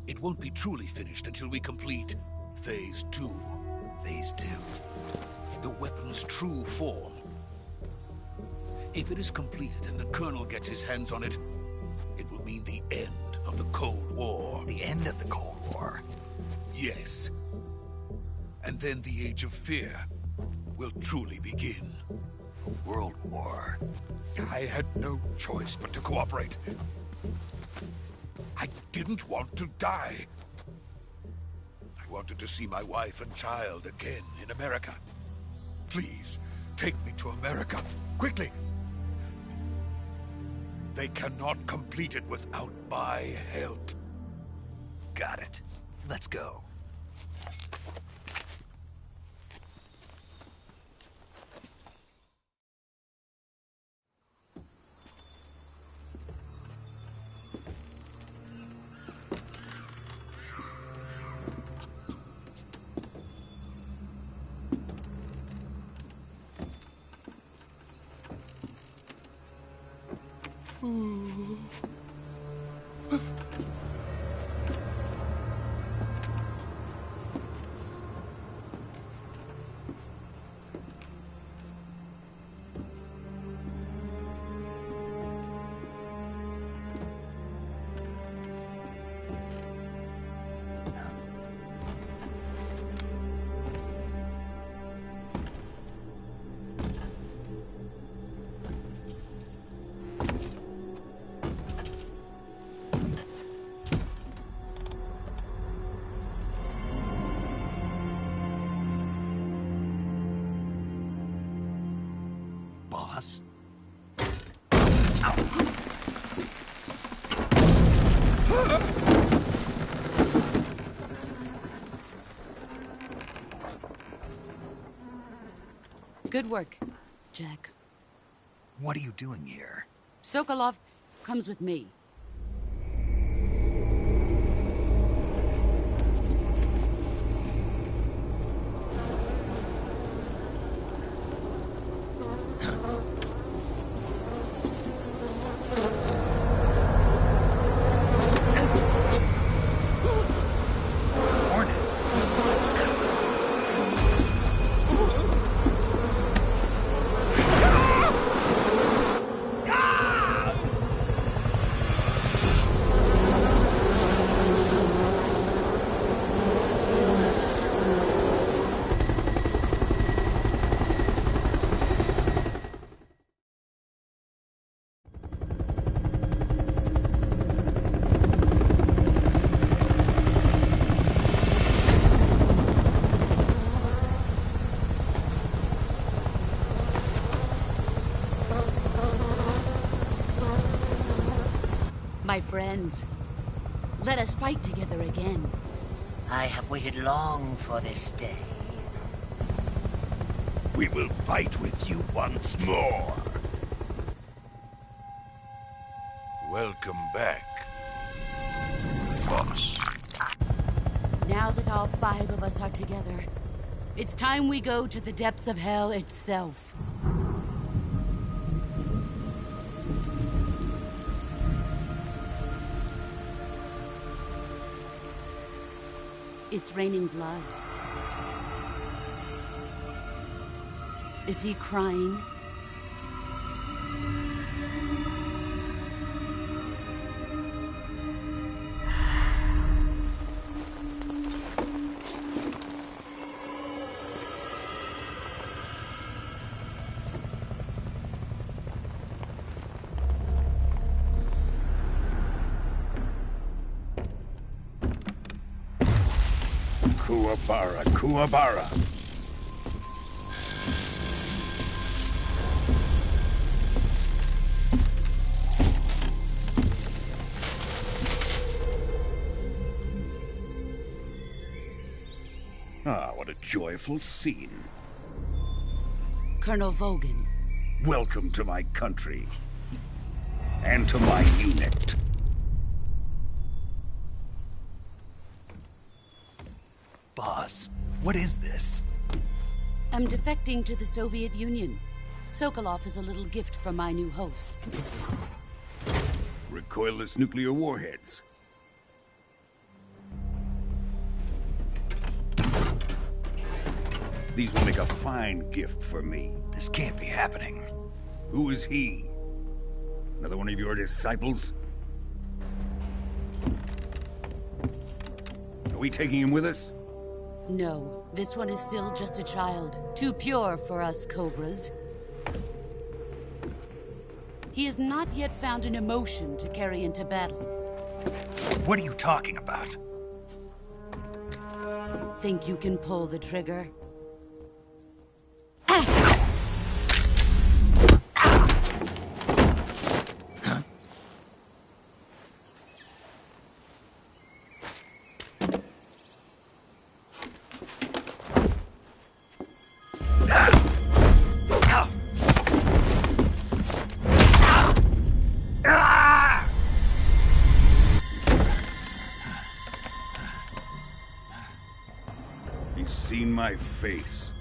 It won't be truly finished until we complete Phase 2. Phase 2? The weapon's true form. If it is completed and the Colonel gets his hands on it, it will mean the end of the Cold War. The end of the Cold War? Yes. And then the Age of Fear will truly begin. A world war? I had no choice but to cooperate. I didn't want to die. I wanted to see my wife and child again in America. Please, take me to America, quickly. They cannot complete it without my help. Got it. Let's go. Boss? Good work, Jack. What are you doing here? Sokolov comes with me. Hornets? My friends, let us fight together again. I have waited long for this day. We will fight with you once more. Welcome back, boss. Now that all 5 of us are together, it's time we go to the depths of hell itself. It's raining blood. Is he crying? Kuwabara, Kuwabara. Ah, what a joyful scene. Colonel Vogan. Welcome to my country. And to my unit. Boss, what is this? I'm defecting to the Soviet Union. Sokolov is a little gift from my new hosts. Recoilless nuclear warheads. These will make a fine gift for me. This can't be happening. Who is he? Another one of your disciples? Are we taking him with us? No, this one is still just a child. Too pure for us Cobras. He has not yet found an emotion to carry into battle. What are you talking about? Think you can pull the trigger? seen my face.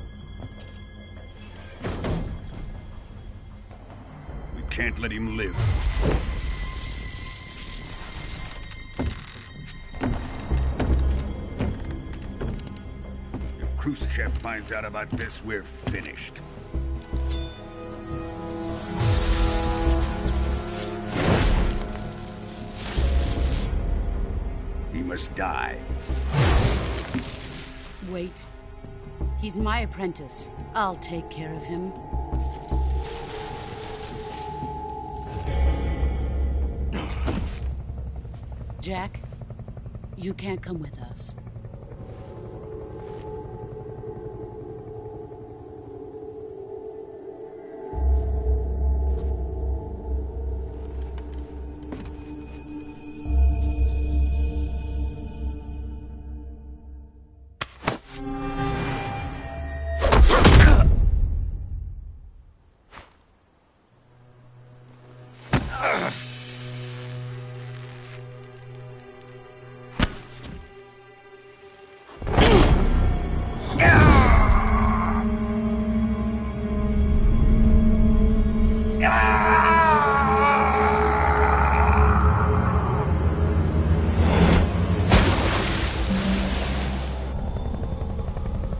We can't let him live. If Khrushchev finds out about this, we're finished. He must die. Wait. He's my apprentice. I'll take care of him. Jack, you can't come with us.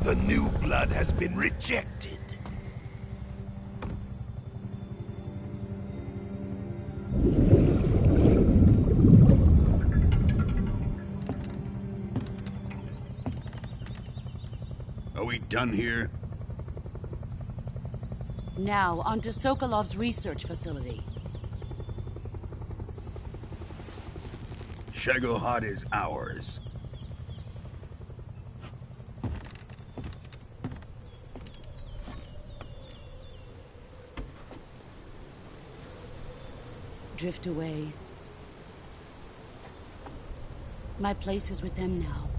The new blood has been rejected. Are we done here? Now, on to Sokolov's research facility. Shagohod is ours. Drift away. My place is with them now.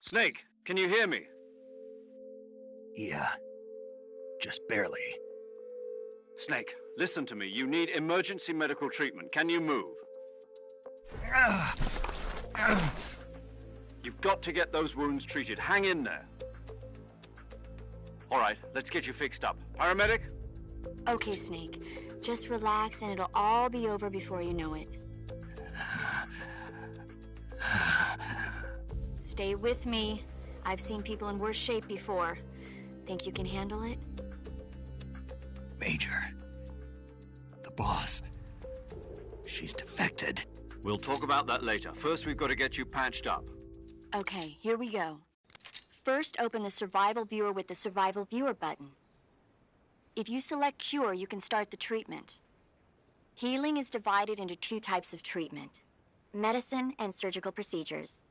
Snake, can you hear me? Yeah. Just barely. Snake, listen to me. You need emergency medical treatment. Can you move? You've got to get those wounds treated. Hang in there. All right, let's get you fixed up. Paramedic? Okay, Snake. Just relax and it'll all be over before you know it. Stay with me. I've seen people in worse shape before. Think you can handle it? Major. The boss. She's defected. We'll talk about that later. First, we've got to get you patched up. Okay, here we go. First, open the Survival Viewer with the Survival Viewer button. If you select Cure, you can start the treatment. Healing is divided into two types of treatment: medicine and surgical procedures.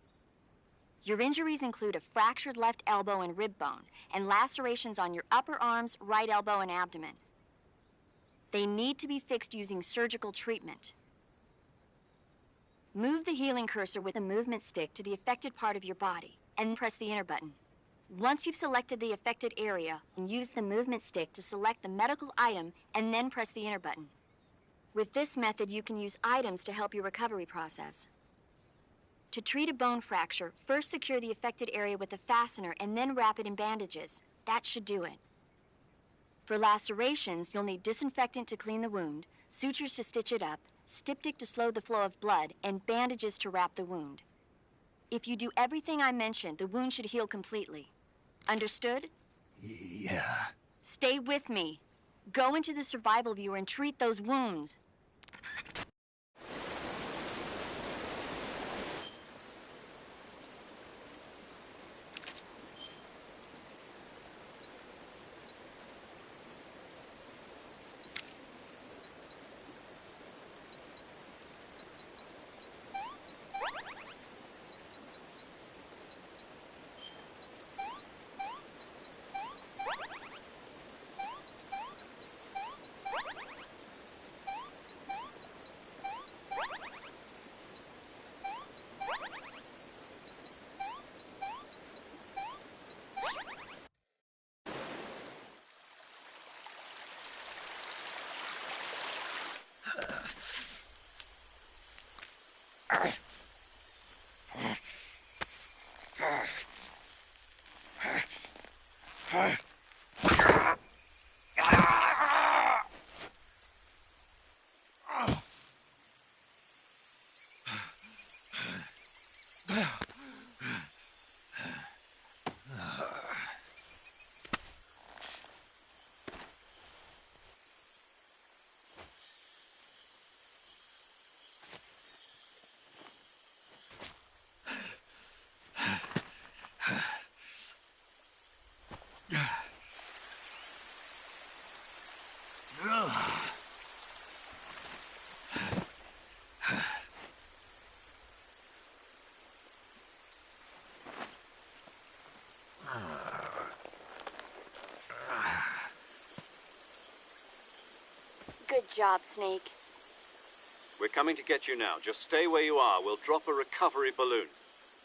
Your injuries include a fractured left elbow and rib bone, and lacerations on your upper arms, right elbow, and abdomen. They need to be fixed using surgical treatment. Move the healing cursor with a movement stick to the affected part of your body, and press the enter button. Once you've selected the affected area, use the movement stick to select the medical item, and then press the enter button. With this method, you can use items to help your recovery process. To treat a bone fracture, first secure the affected area with a fastener and then wrap it in bandages. That should do it. For lacerations, you'll need disinfectant to clean the wound, sutures to stitch it up, styptic to slow the flow of blood, and bandages to wrap the wound. If you do everything I mentioned, the wound should heal completely. Understood? Yeah. Stay with me. Go into the Survival Viewer and treat those wounds. Good job, Snake. We're coming to get you now. Just stay where you are. We'll drop a recovery balloon.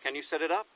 Can you set it up?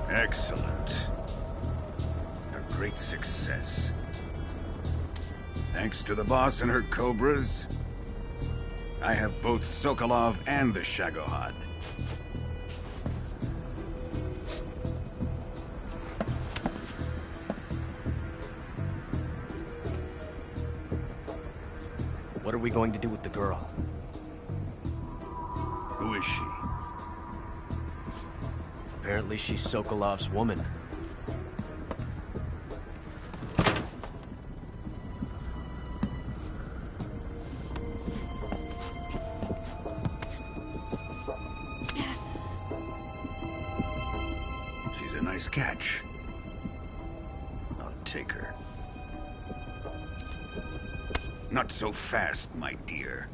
Excellent. A great success. Thanks to the boss and her cobras, I have both Sokolov and the Shagohod. What are we going to do with the girl? Who is she? Apparently she's Sokolov's woman. She's a nice catch. I'll take her. Not so fast, my dear.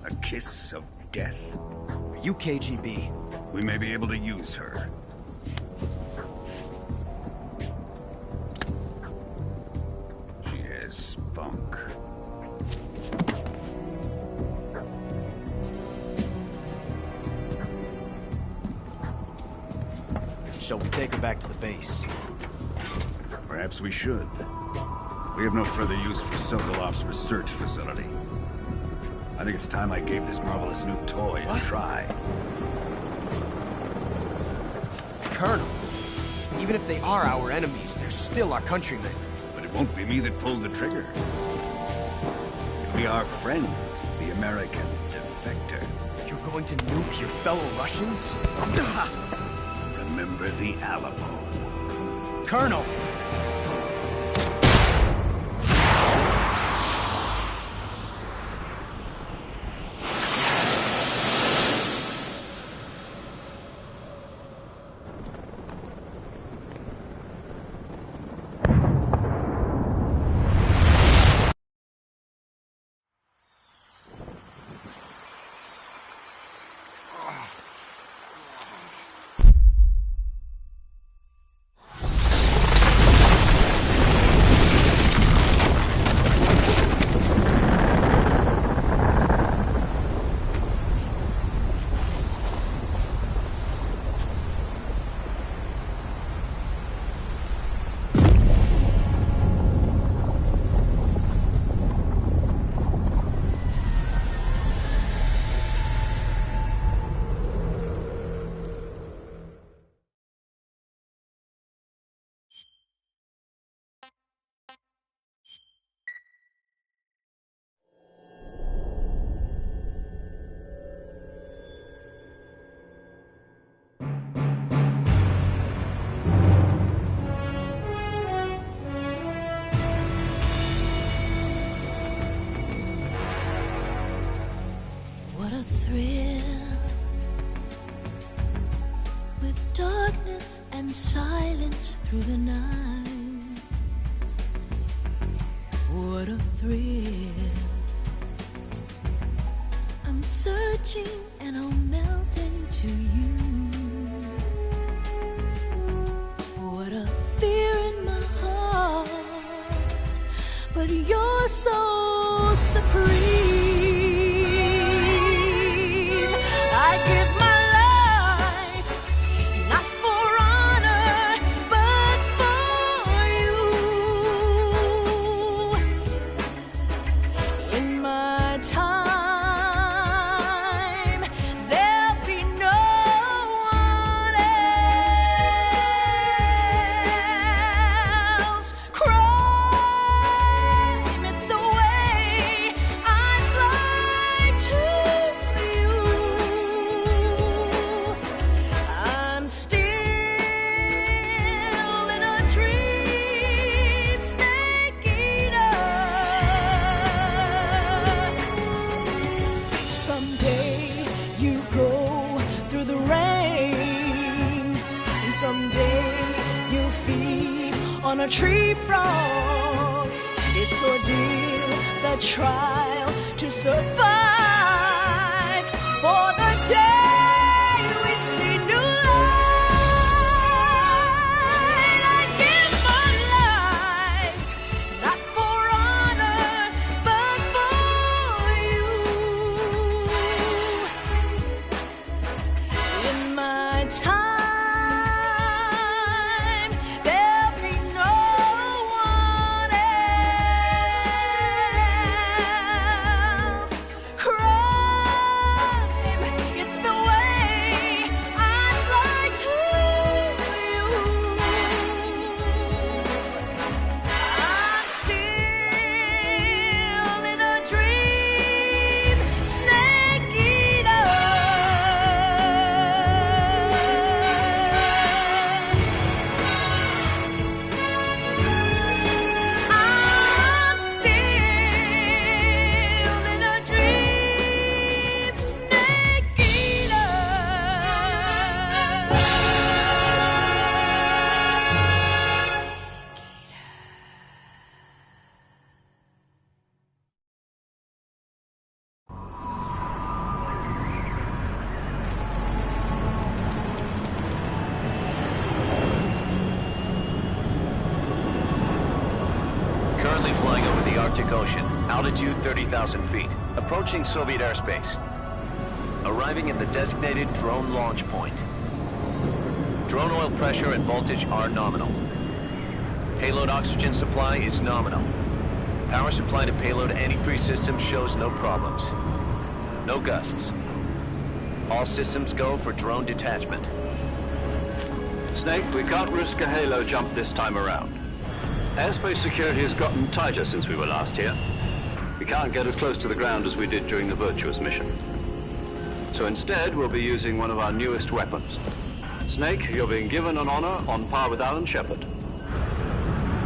A kiss of death? Are you KGB? We may be able to use her. She has spunk. Shall we take her back to the base? Perhaps we should. We have no further use for Sokolov's research facility. I think it's time I gave this marvelous new toy a try. Colonel, even if they are our enemies, they're still our countrymen. But it won't be me that pulled the trigger. It'll be our friend, the American defector. You're going to nuke your fellow Russians? Remember the Alamo. Colonel! What a thrill, with darkness and silence through the night. What a thrill, I'm searching and I'll melt into you. What a fear in my heart, but you're so supreme. I give my life, not for honor, but for you. In my time, there'll be no one else. Crime, it's the way I fly to you. I'm still in a dream, snake eater. Someday you go through the rain, and someday you'll feed on a tree frog. It's ordeal, the trial to survive for the day we see new light. I give my life, not for honor, but for you. In my time, there'll be no one else. Crime, it's the way I fly to you. I'm still in a dream, snake eater. I'm still in a dream, snake eater. Currently flying over the Arctic Ocean, altitude 30,000 feet, approaching Soviet airspace. Arriving at the designated drone launch point. Drone oil pressure and voltage are nominal. Payload oxygen supply is nominal. Power supply to payload antifreeze system shows no problems. No gusts. All systems go for drone detachment. Snake, we can't risk a halo jump this time around. Airspace security has gotten tighter since we were last here. We can't get as close to the ground as we did during the Virtuous mission. So instead, we'll be using one of our newest weapons. Snake, you're being given an honor on par with Alan Shepard.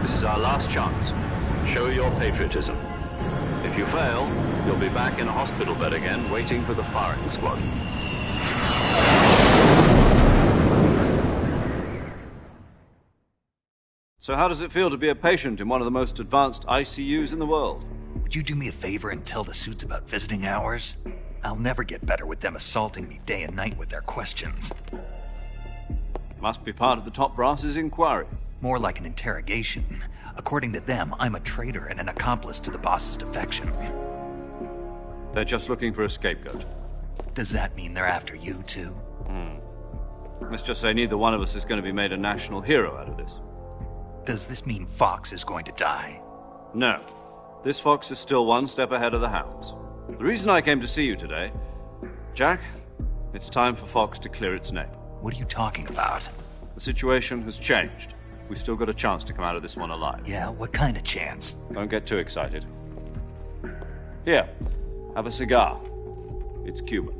This is our last chance. Show your patriotism. If you fail, you'll be back in a hospital bed again, waiting for the firing squad. So how does it feel to be a patient in one of the most advanced ICUs in the world? Would you do me a favor and tell the suits about visiting hours? I'll never get better with them assaulting me day and night with their questions. Must be part of the top brass's inquiry. More like an interrogation. According to them, I'm a traitor and an accomplice to the boss's defection. They're just looking for a scapegoat. Does that mean they're after you, too? Let's just say neither one of us is going to be made a national hero out of this. Does this mean Fox is going to die? No. This Fox is still one step ahead of the hounds. The reason I came to see you today... Jack, it's time for Fox to clear its name. What are you talking about? The situation has changed. We've still got a chance to come out of this one alive. Yeah, what kind of chance? Don't get too excited. Here, have a cigar. It's Cuban.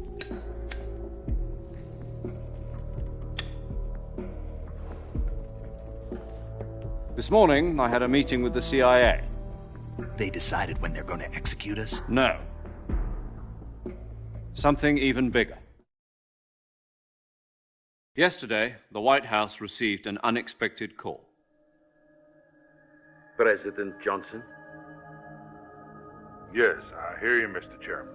This morning, I had a meeting with the CIA. They decided when they're going to execute us? No. Something even bigger. Yesterday, the White House received an unexpected call. President Johnson? Yes, I hear you, Mr. Chairman.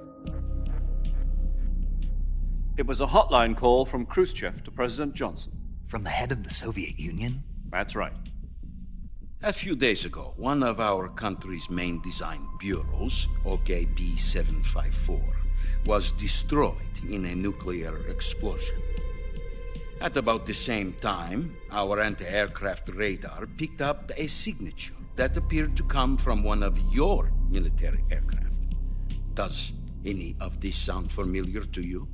It was a hotline call from Khrushchev to President Johnson. From the head of the Soviet Union? That's right. A few days ago, one of our country's main design bureaus, OKB 754, was destroyed in a nuclear explosion. At about the same time, our anti-aircraft radar picked up a signature that appeared to come from one of your military aircraft. Does any of this sound familiar to you?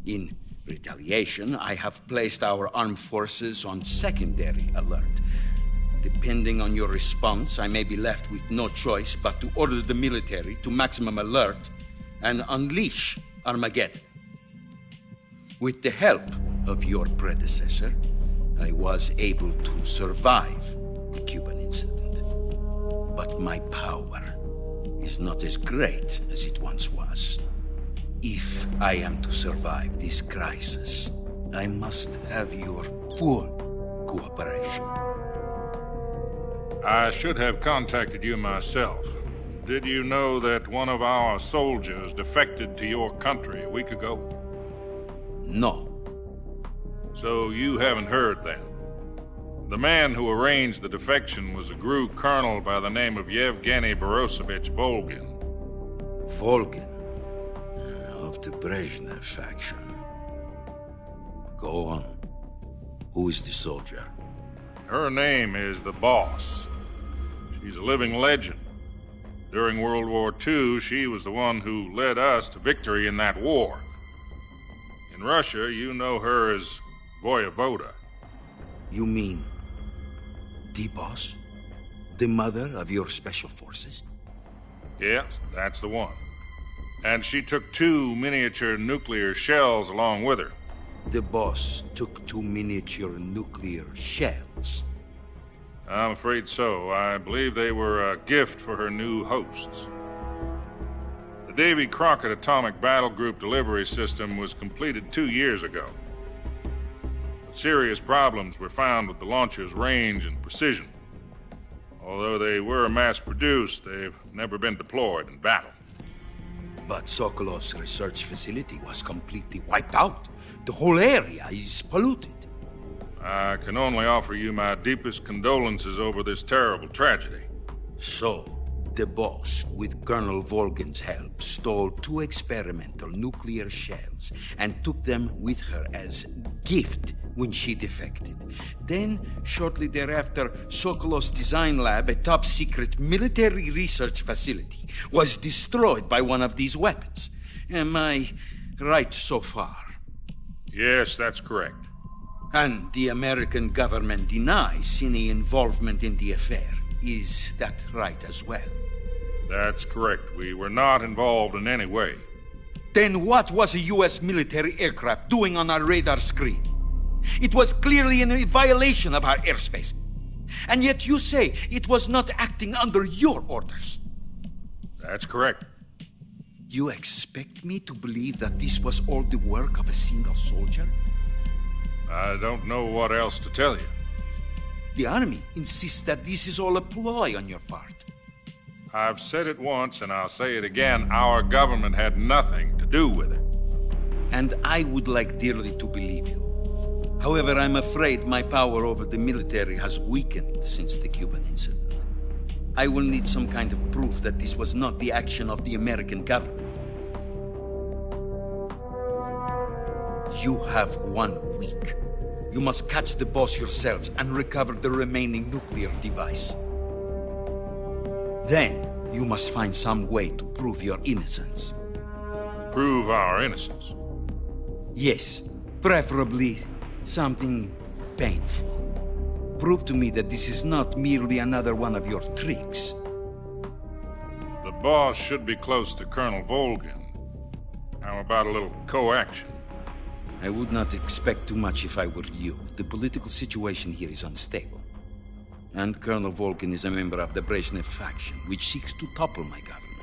In retaliation, I have placed our armed forces on secondary alert. Depending on your response, I may be left with no choice but to order the military to maximum alert and unleash Armageddon. With the help of your predecessor, I was able to survive the Cuban incident. But my power is not as great as it once was. If I am to survive this crisis, I must have your full cooperation. I should have contacted you myself. Did you know that one of our soldiers defected to your country a week ago? No. So you haven't heard then. The man who arranged the defection was a GRU colonel by the name of Yevgeny Borosovich Volgin. Volgin? Of the Brezhnev faction. Go on. Who is the soldier? Her name is the Boss. She's a living legend. During World War II, she was the one who led us to victory in that war. In Russia, you know her as Voyevoda. You mean the Boss? The mother of your special forces? Yes, that's the one. And she took 2 miniature nuclear shells along with her. The Boss took 2 miniature nuclear shells? I'm afraid so. I believe they were a gift for her new hosts. The Davy Crockett Atomic Battle Group delivery system was completed 2 years ago. But serious problems were found with the launcher's range and precision. Although they were mass-produced, they've never been deployed in battle. But Sokolov's research facility was completely wiped out. The whole area is polluted. I can only offer you my deepest condolences over this terrible tragedy. So, the Boss, with Colonel Volgin's help, stole 2 experimental nuclear shells and took them with her as gift when she defected. Then, shortly thereafter, Sokolov's design lab, a top-secret military research facility, was destroyed by one of these weapons. Am I right so far? Yes, that's correct. And the American government denies any involvement in the affair. Is that right as well? That's correct. We were not involved in any way. Then what was a U.S. military aircraft doing on our radar screen? It was clearly in violation of our airspace. And yet you say it was not acting under your orders. That's correct. You expect me to believe that this was all the work of a single soldier? I don't know what else to tell you. The army insists that this is all a ploy on your part. I've said it once and I'll say it again. Our government had nothing to do with it. And I would like dearly to believe you. However, I'm afraid my power over the military has weakened since the Cuban incident. I will need some kind of proof that this was not the action of the American government. You have 1 week. You must catch the boss yourselves and recover the remaining nuclear device. Then, you must find some way to prove your innocence. Prove our innocence? Yes, preferably something painful. Prove to me that this is not merely another one of your tricks. The boss should be close to Colonel Volgin. How about a little co-action? I would not expect too much if I were you. The political situation here is unstable. And Colonel Volgin is a member of the Brezhnev faction, which seeks to topple my government.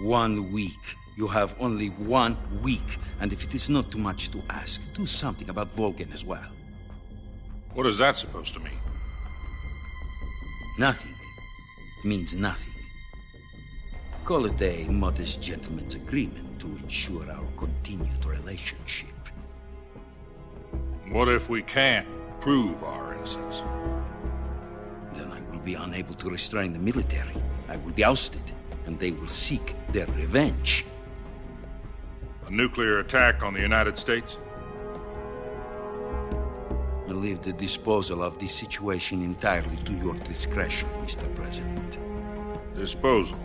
1 week. You have only 1 week. And if it is not too much to ask, do something about Volgin as well. What is that supposed to mean? Nothing. It means nothing. Call it a modest gentleman's agreement to ensure our continued relationship. What if we can't prove our innocence? Then I will be unable to restrain the military. I will be ousted, and they will seek their revenge. A nuclear attack on the United States? I leave the disposal of this situation entirely to your discretion, Mr. President. Disposal?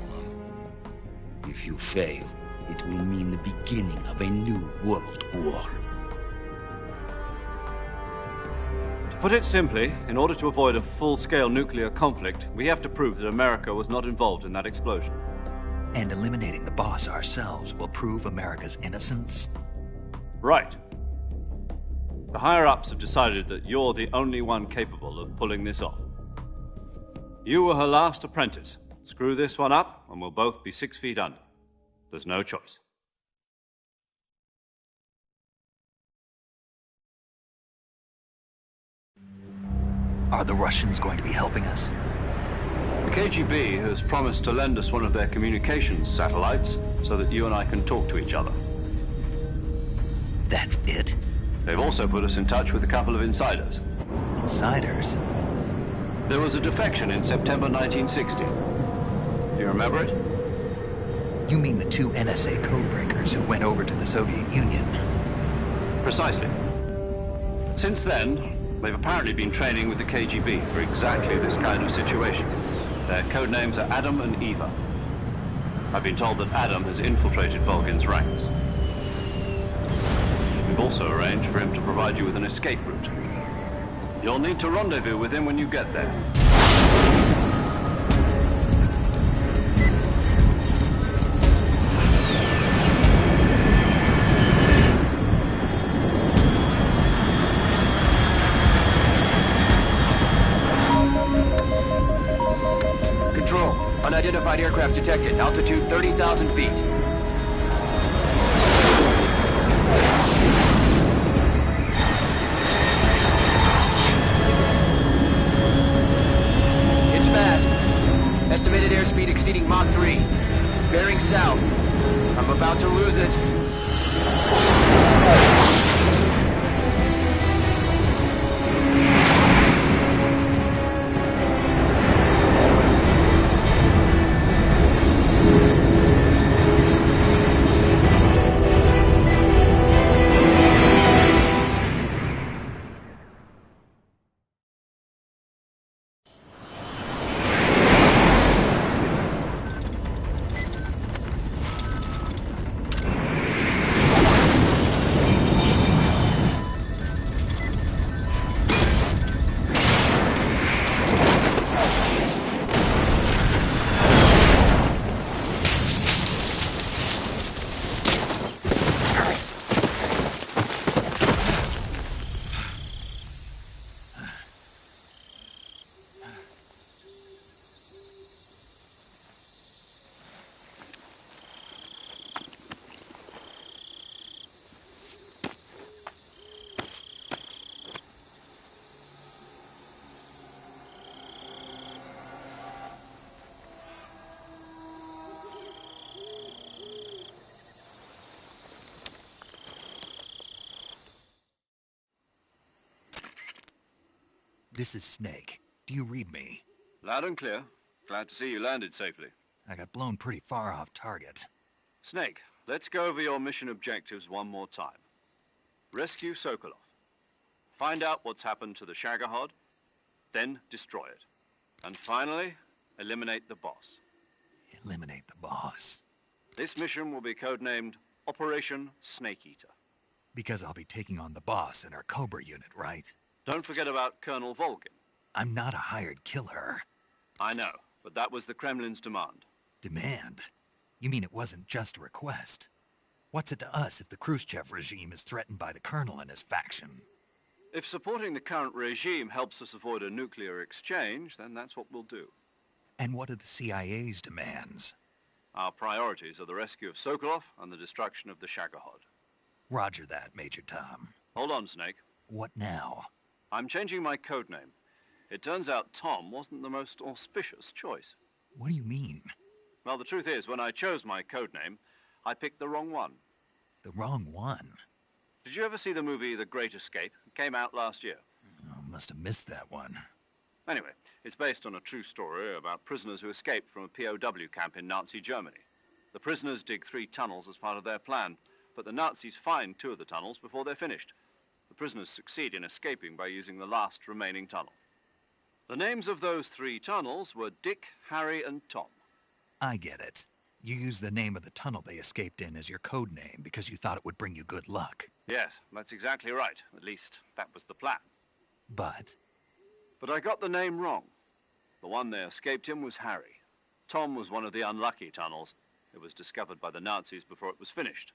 If you fail, it will mean the beginning of a new world war. To put it simply, in order to avoid a full-scale nuclear conflict, we have to prove that America was not involved in that explosion. And eliminating the boss ourselves will prove America's innocence? Right. The higher-ups have decided that you're the only one capable of pulling this off. You were her last apprentice. Screw this one up, and we'll both be 6 feet under. There's no choice. Are the Russians going to be helping us? The KGB has promised to lend us one of their communications satellites so that you and I can talk to each other. That's it? They've also put us in touch with a couple of insiders. Insiders? There was a defection in September 1960. Do you remember it? You mean the 2 NSA codebreakers who went over to the Soviet Union? Precisely. Since then, they've apparently been training with the KGB for exactly this kind of situation. Their code names are Adam and Eva. I've been told that Adam has infiltrated Volgin's ranks. We've also arranged for him to provide you with an escape route. You'll need to rendezvous with him when you get there. Control, unidentified aircraft detected. Altitude 30,000 feet. It's fast. Estimated airspeed exceeding Mach 3. Bearing south. I'm about to lose it. This is Snake. Do you read me? Loud and clear. Glad to see you landed safely. I got blown pretty far off target. Snake, let's go over your mission objectives one more time. Rescue Sokolov. Find out what's happened to the Shagohod, then destroy it. And finally, eliminate the boss. Eliminate the boss. This mission will be codenamed Operation Snake Eater. Because I'll be taking on the boss in our Cobra unit, right? Don't forget about Colonel Volgin. I'm not a hired killer. I know, but that was the Kremlin's demand. Demand? You mean it wasn't just a request? What's it to us if the Khrushchev regime is threatened by the Colonel and his faction? If supporting the current regime helps us avoid a nuclear exchange, then that's what we'll do. And what are the CIA's demands? Our priorities are the rescue of Sokolov and the destruction of the Shagohod. Roger that, Major Tom. Hold on, Snake. What now? I'm changing my codename. It turns out Tom wasn't the most auspicious choice. What do you mean? Well, the truth is, when I chose my codename, I picked the wrong one. The wrong one? Did you ever see the movie The Great Escape? It came out last year. Oh, must have missed that one. Anyway, it's based on a true story about prisoners who escaped from a POW camp in Nazi Germany. The prisoners dig 3 tunnels as part of their plan, but the Nazis find 2 of the tunnels before they're finished. The prisoners succeed in escaping by using the last remaining tunnel. The names of those 3 tunnels were Dick, Harry, and Tom. I get it. You used the name of the tunnel they escaped in as your code name because you thought it would bring you good luck. Yes, that's exactly right. At least, that was the plan. But I got the name wrong. The one they escaped in was Harry. Tom was one of the unlucky tunnels. It was discovered by the Nazis before it was finished.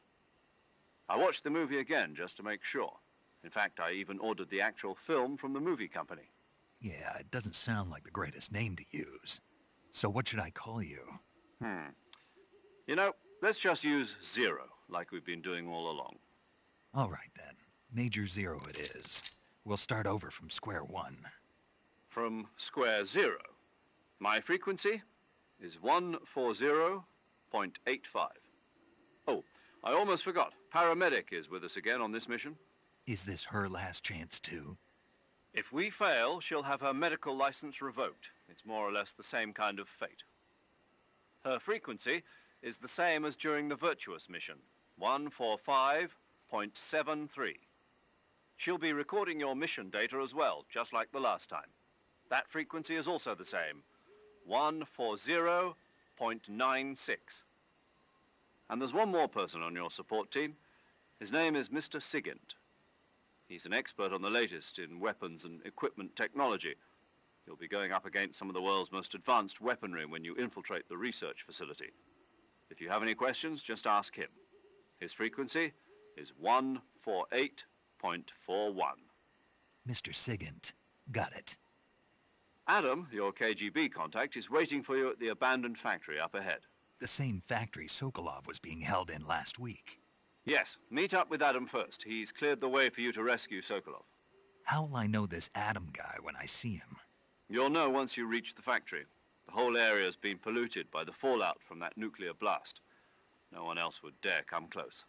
I watched the movie again just to make sure. In fact, I even ordered the actual film from the movie company. yeah, it doesn't sound like the greatest name to use. So what should I call you? You know, let's just use Zero, like we've been doing all along. All right, then. Major Zero it is. We'll start over from square one. From square 0. My frequency is 140.85. Oh, I almost forgot. Paramedic is with us again on this mission. Is this her last chance, too? If we fail, she'll have her medical license revoked. It's more or less the same kind of fate. Her frequency is the same as during the Virtuous mission, 145.73. She'll be recording your mission data as well, just like the last time. That frequency is also the same, 140.96. And there's one more person on your support team. His name is Mr. Sigint. He's an expert on the latest in weapons and equipment technology. You'll be going up against some of the world's most advanced weaponry when you infiltrate the research facility. If you have any questions, just ask him. His frequency is 148.41. Mr. Sigint. Got it. Adam, your KGB contact, is waiting for you at the abandoned factory up ahead. The same factory Sokolov was being held in last week. Yes, meet up with Adam first. He's cleared the way for you to rescue Sokolov. How will I know this Adam guy when I see him? You'll know once you reach the factory. The whole area's been polluted by the fallout from that nuclear blast. No one else would dare come close.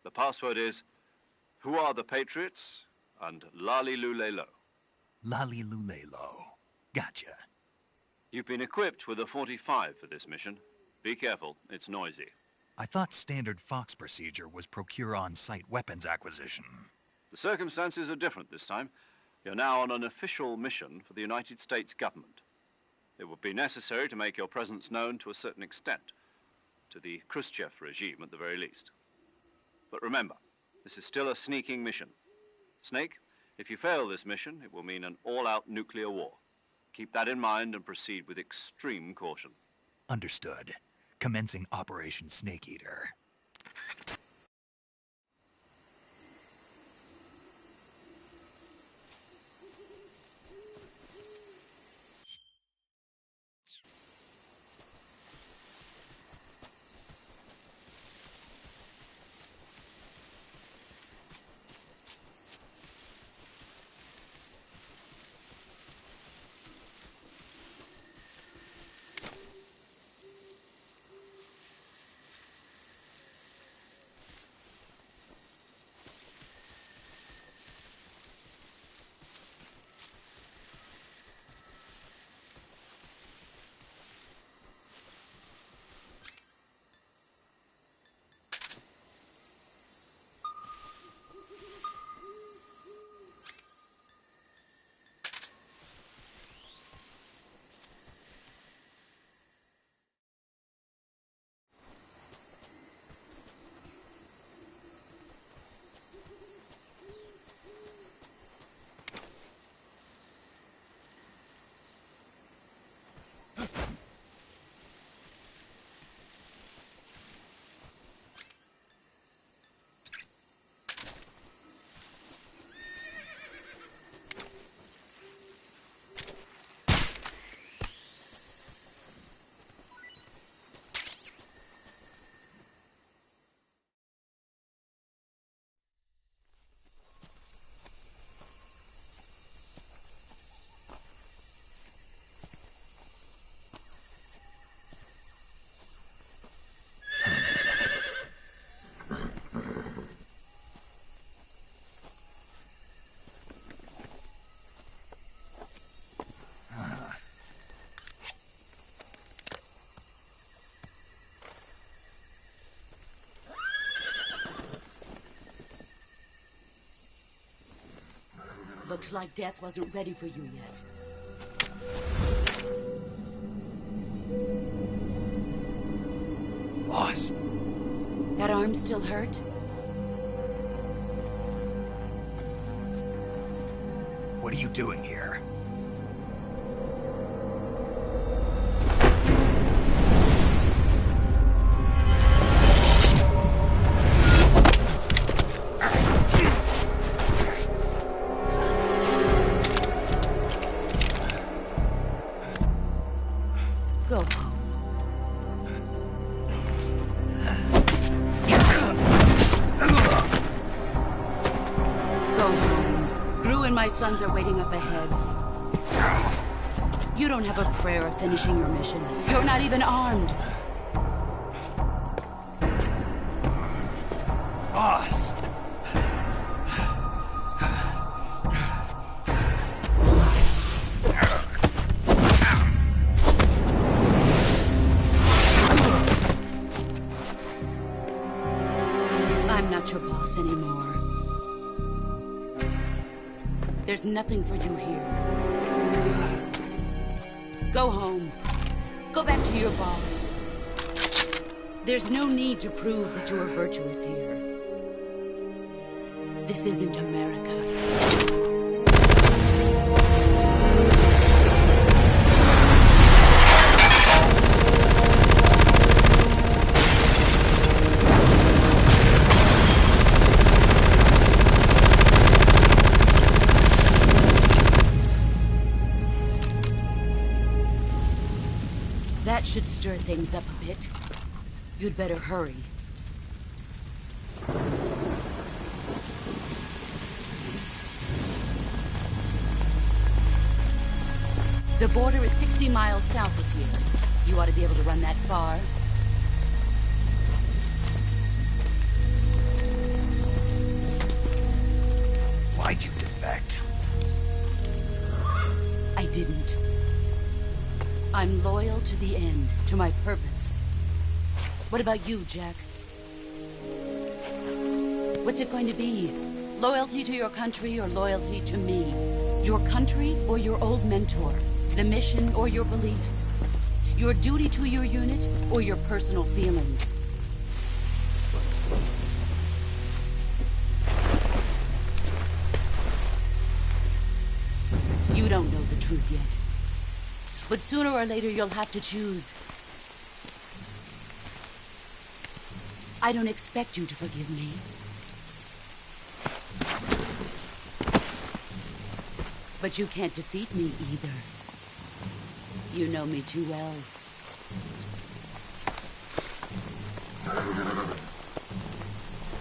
The password is, "Who are the Patriots?" and Lali Lulelo. Lali Lulelo. Gotcha. You've been equipped with a 45 for this mission. Be careful, it's noisy. I thought standard Fox procedure was procure on-site weapons acquisition. The circumstances are different this time. You're now on an official mission for the United States government. It would be necessary to make your presence known to a certain extent, to the Khrushchev regime at the very least. But remember, this is still a sneaking mission. Snake, if you fail this mission, it will mean an all-out nuclear war. Keep that in mind and proceed with extreme caution. Understood. Commencing Operation Snake Eater. Looks like death wasn't ready for you yet. Boss. That arm still hurt? What are you doing here? Go home. Go home. Gru and my sons are waiting up ahead. You don't have a prayer of finishing your mission. You're not even armed. Boss! I'm not your boss anymore. There's nothing for you here. Go home. Go back to your boss. There's no need to prove that you are virtuous here. This isn't America. That should stir things up a bit. You'd better hurry. The border is 60 miles south of here. You ought to be able to run that far. Why'd you defect? I didn't. I'm loyal to the end, to my purpose. What about you, Jack? What's it going to be? Loyalty to your country or loyalty to me? Your country or your old mentor? The mission or your beliefs? Your duty to your unit or your personal feelings? You don't know the truth yet. But sooner or later, you'll have to choose. I don't expect you to forgive me. But you can't defeat me either. You know me too well.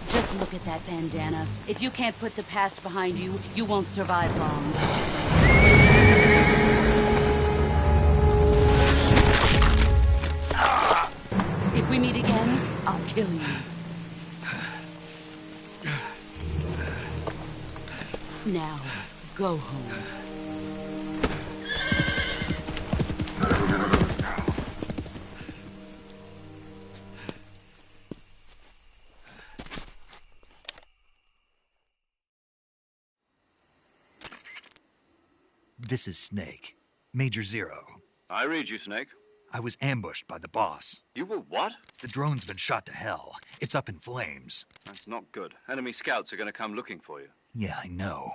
Just look at that bandana. If you can't put the past behind you, you won't survive long. If we meet again, I'll kill you. Now, go home. This is Snake. Major Zero. I read you, Snake. I was ambushed by the boss. You were what? The drone's been shot to hell. It's up in flames. That's not good. Enemy scouts are going to come looking for you. Yeah, I know.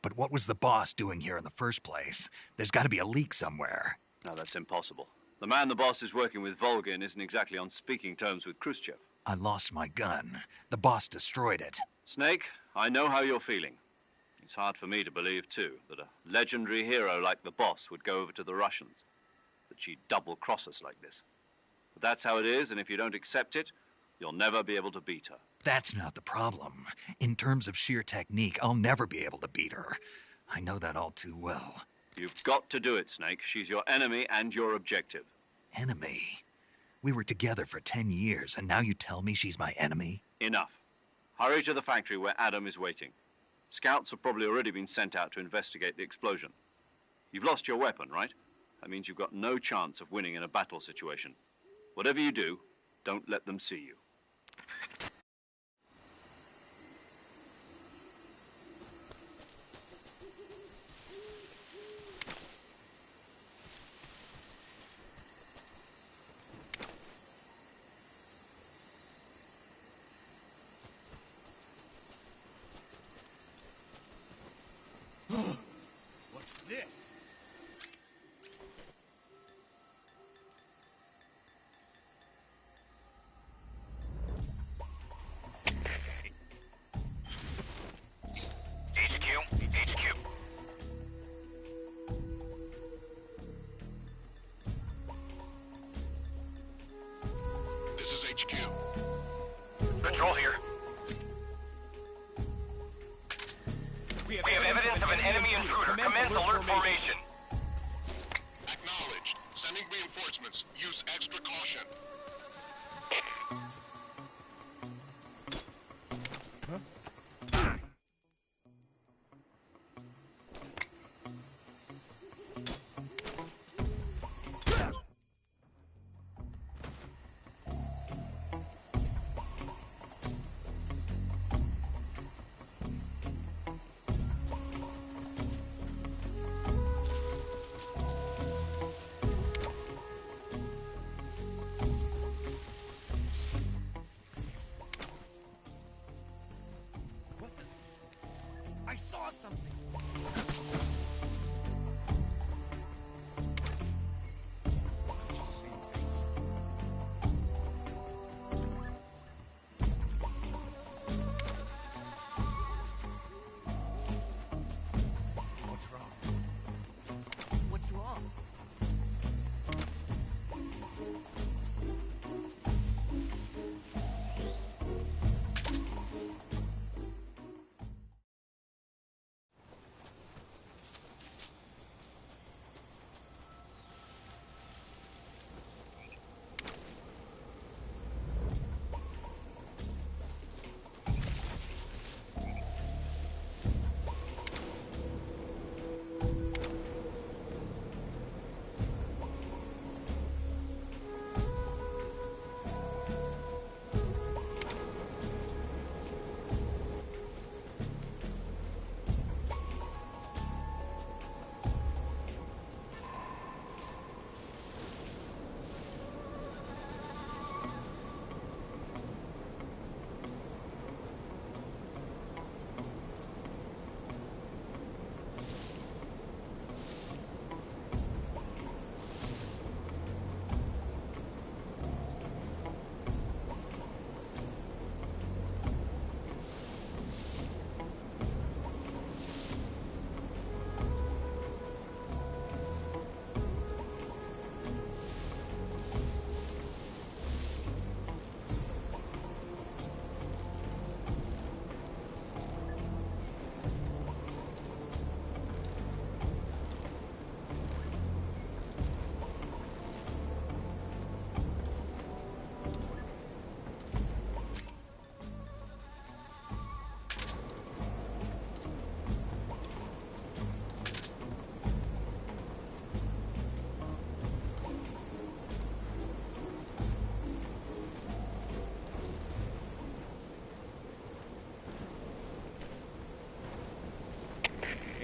But what was the boss doing here in the first place? There's got to be a leak somewhere. No, that's impossible. The man the boss is working with, Volgin, isn't exactly on speaking terms with Khrushchev. I lost my gun. The boss destroyed it. Snake, I know how you're feeling. It's hard for me to believe, too, that a legendary hero like the boss would go over to the Russians. That she'd double-cross us like this. But that's how it is, and if you don't accept it, you'll never be able to beat her. That's not the problem. In terms of sheer technique, I'll never be able to beat her. I know that all too well. You've got to do it, Snake. She's your enemy and your objective. Enemy? We were together for 10 years, and now you tell me she's my enemy? Enough. Hurry to the factory where Adam is waiting. Scouts have probably already been sent out to investigate the explosion. You've lost your weapon, right? That means you've got no chance of winning in a battle situation. Whatever you do, don't let them see you. this. HQ. This is HQ. Patrol here. We have evidence of an enemy intruder. Commence alert formation. Acknowledged. Sending reinforcements. Use extra caution. I saw something. I'm just seeing things. What's wrong? What's wrong?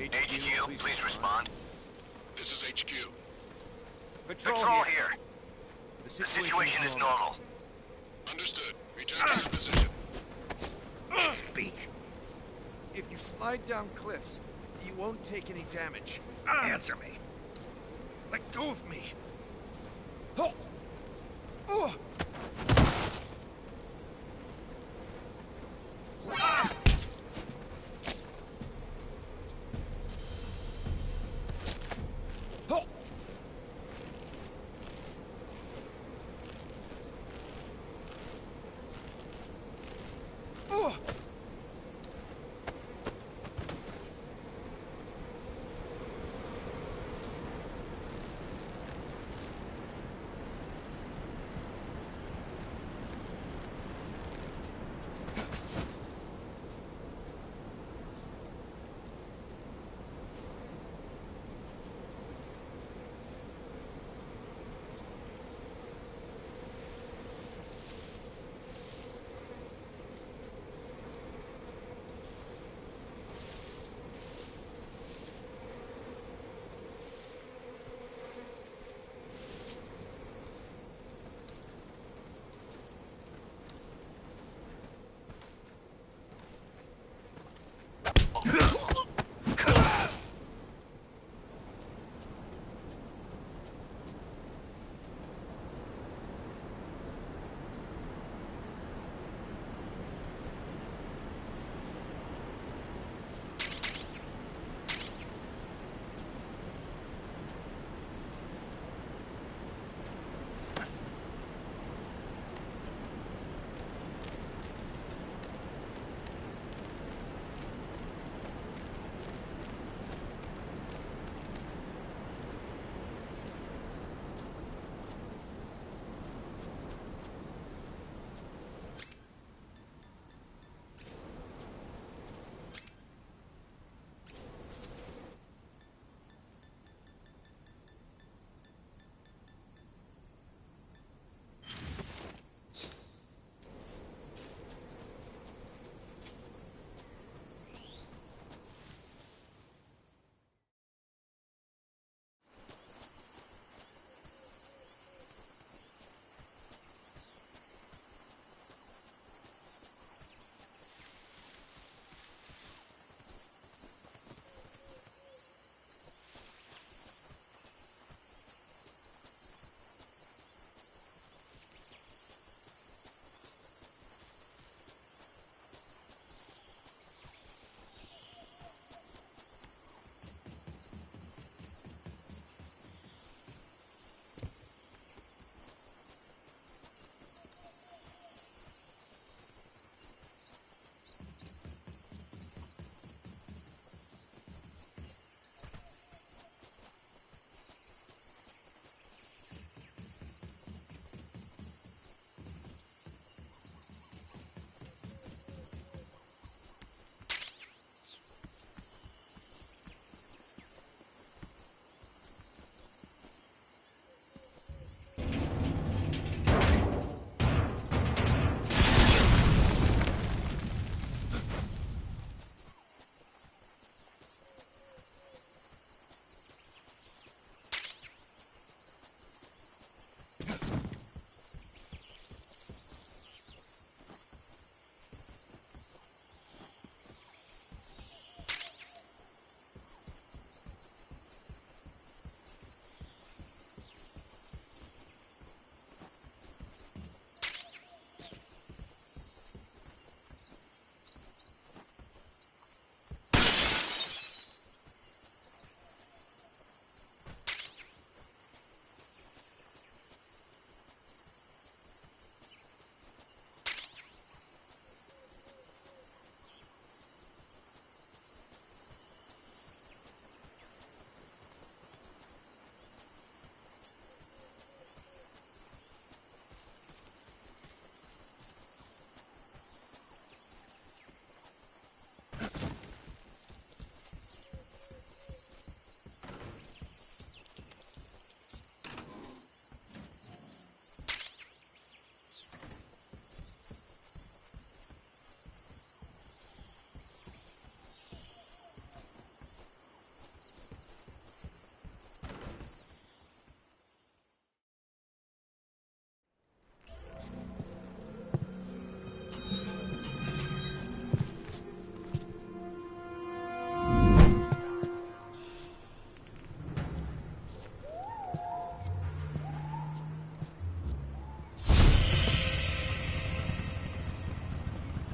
HQ, please respond. This is HQ. Patrol here. The situation is normal. Understood. Return to your position. Speak. If you slide down cliffs, you won't take any damage. Answer me. Let go of me. Oh. Oh.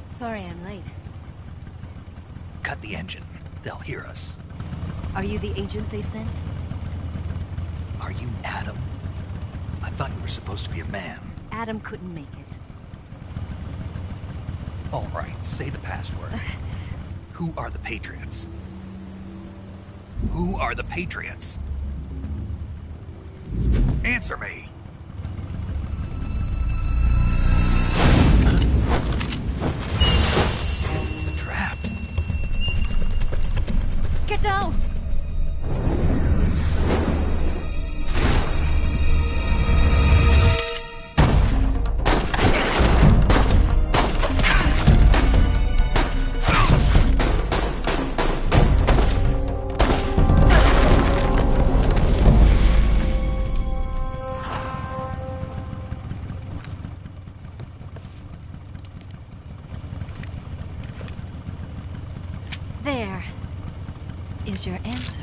Sorry I'm late. Cut the engine. They'll hear us. Are you the agent they sent? Are you Adam? I thought you were supposed to be a man. Adam couldn't make it. All right, say the password. Who are the Patriots? Who are the Patriots? Answer me! They're trapped. Get down! There is your answer.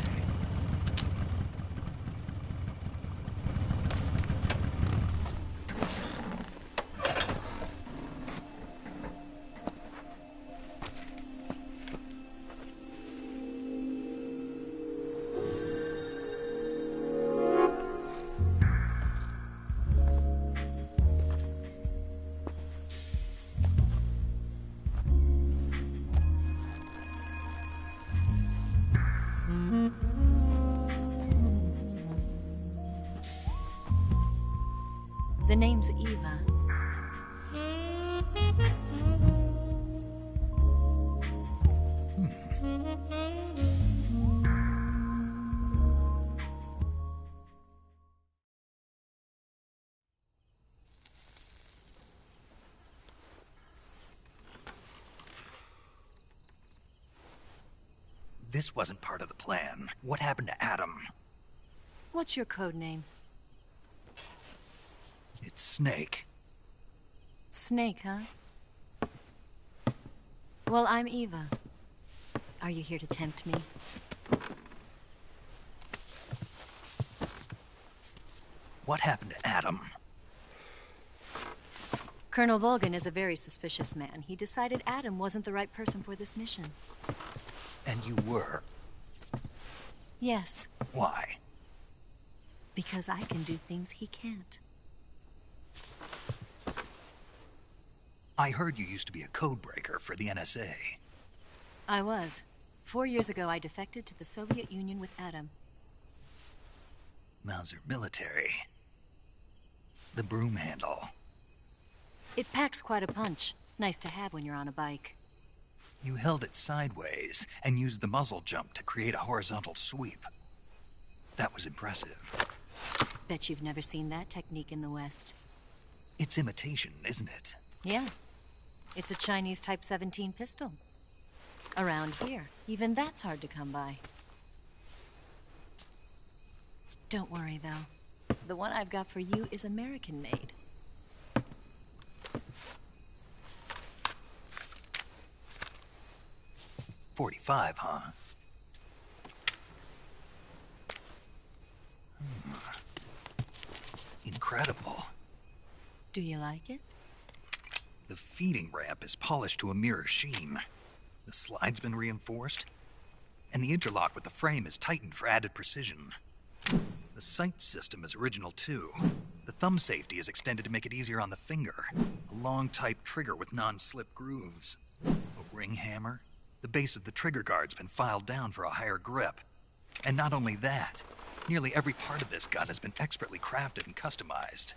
The name's Eva. This wasn't part of the plan. What happened to Adam? What's your code name? It's Snake. Snake, huh? Well, I'm Eva. Are you here to tempt me? What happened to Adam? Colonel Volgan is a very suspicious man. He decided Adam wasn't the right person for this mission. And you were? Yes. Why? Because I can do things he can't. I heard you used to be a codebreaker for the NSA. I was. 4 years ago, I defected to the Soviet Union with Adam. Mauser military. The broom handle. It packs quite a punch. Nice to have when you're on a bike. You held it sideways and used the muzzle jump to create a horizontal sweep. That was impressive. Bet you've never seen that technique in the West. It's imitation, isn't it? Yeah. It's a Chinese Type 17 pistol. Around here, even that's hard to come by. Don't worry, though. The one I've got for you is American-made. .45, huh? Incredible. Do you like it? The feeding ramp is polished to a mirror sheen. The slide's been reinforced, and the interlock with the frame is tightened for added precision. The sight system is original too. The thumb safety is extended to make it easier on the finger. A long type trigger with non-slip grooves. A ring hammer. The base of the trigger guard's been filed down for a higher grip. And not only that, nearly every part of this gun has been expertly crafted and customized.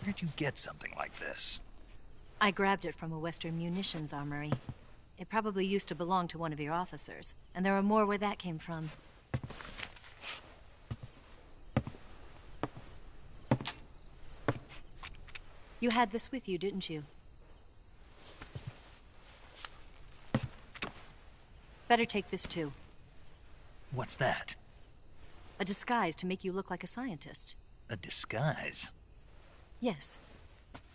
Where'd you get something like this? I grabbed it from a Western munitions armory. It probably used to belong to one of your officers, and there are more where that came from. You had this with you, didn't you? Better take this too. What's that? A disguise to make you look like a scientist. A disguise? Yes.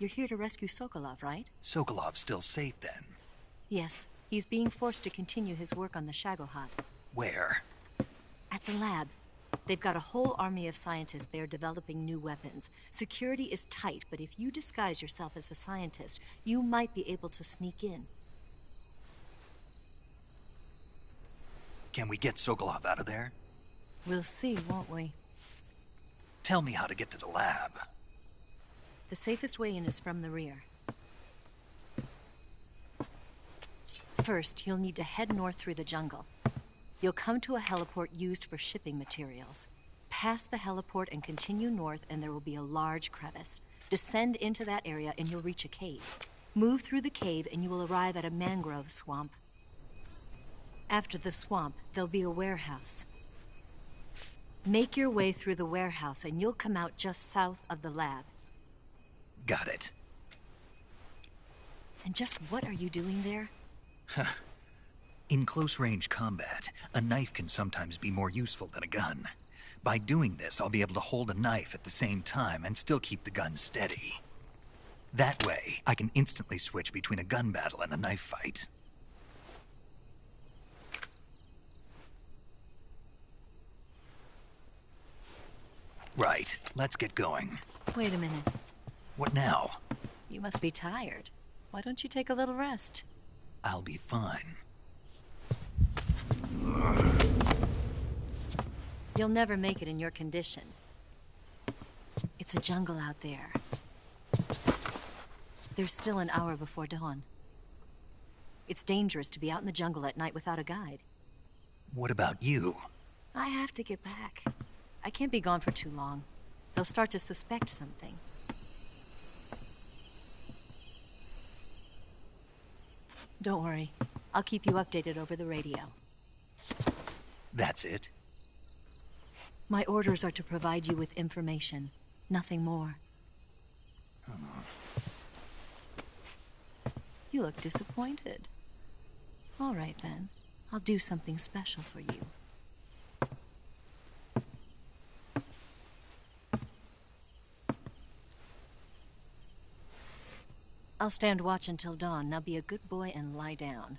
You're here to rescue Sokolov, right? Sokolov's still safe then? Yes. He's being forced to continue his work on the Shagohod. Where? At the lab. They've got a whole army of scientists there developing new weapons. Security is tight, but if you disguise yourself as a scientist, you might be able to sneak in. Can we get Sokolov out of there? We'll see, won't we? Tell me how to get to the lab. The safest way in is from the rear. First, you'll need to head north through the jungle. You'll come to a heliport used for shipping materials. Pass the heliport and continue north, and there will be a large crevice. Descend into that area and you'll reach a cave. Move through the cave and you will arrive at a mangrove swamp. After the swamp, there'll be a warehouse. Make your way through the warehouse and you'll come out just south of the lab. Got it. And just what are you doing there? In close-range combat, a knife can sometimes be more useful than a gun. By doing this, I'll be able to hold a knife at the same time and still keep the gun steady. That way, I can instantly switch between a gun battle and a knife fight. Right, let's get going. Wait a minute. What now? You must be tired. Why don't you take a little rest? I'll be fine. You'll never make it in your condition. It's a jungle out there. There's still an hour before dawn. It's dangerous to be out in the jungle at night without a guide. What about you? I have to get back. I can't be gone for too long. They'll start to suspect something. Don't worry. I'll keep you updated over the radio. That's it? My orders are to provide you with information. Nothing more. You look disappointed. All right, then. I'll do something special for you. I'll stand watch until dawn. Now be a good boy and lie down.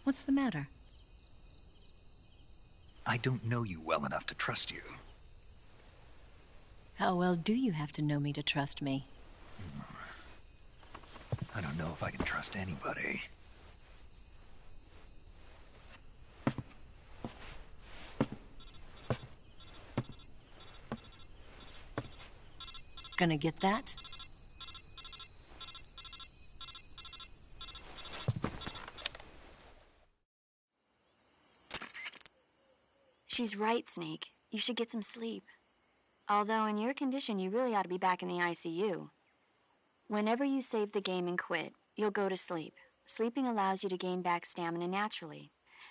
What's the matter? I don't know you well enough to trust you. How well do you have to know me to trust me? I don't know if I can trust anybody. Gonna get that? She's right, Snake. You should get some sleep. Although in your condition, you really ought to be back in the ICU. Whenever you save the game and quit, you'll go to sleep. Sleeping allows you to gain back stamina naturally.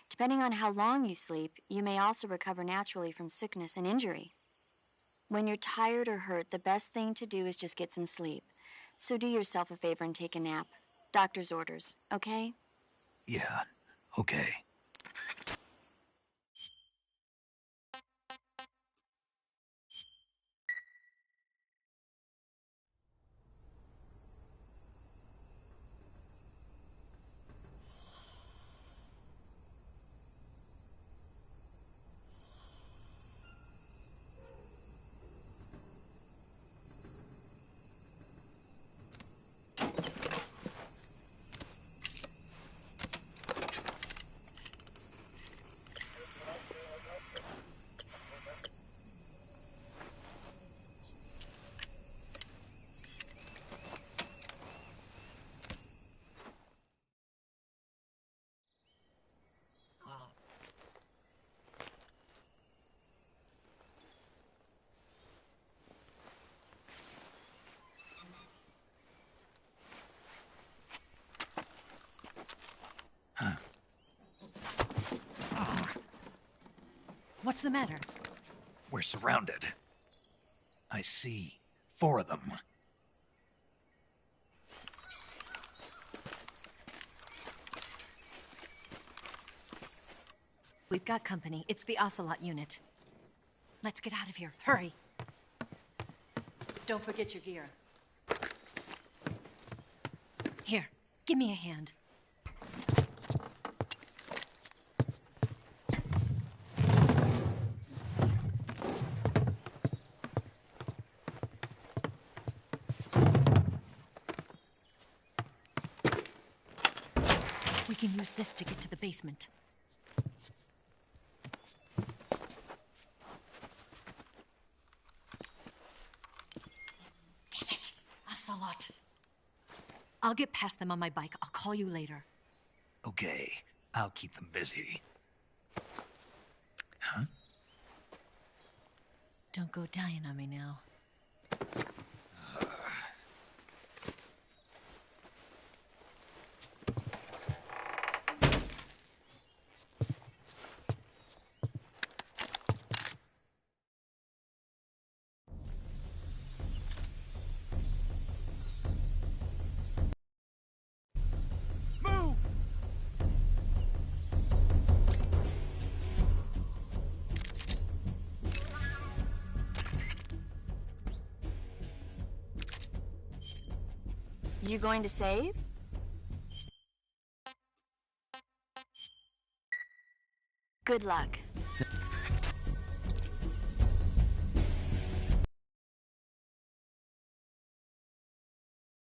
Depending on how long you sleep, you may also recover naturally from sickness and injury. When you're tired or hurt, the best thing to do is just get some sleep. So do yourself a favor and take a nap. Doctor's orders, okay? Yeah, okay. What's the matter? We're surrounded. I see 4 of them. We've got company. It's the Ocelot unit. Let's get out of here. Hurry. Don't forget your gear. Here, give me a hand. We can use this to get to the basement. Damn it! Ocelot. I'll get past them on my bike. I'll call you later. Okay, I'll keep them busy. Huh? Don't go dying on me now. You going to save? Good luck.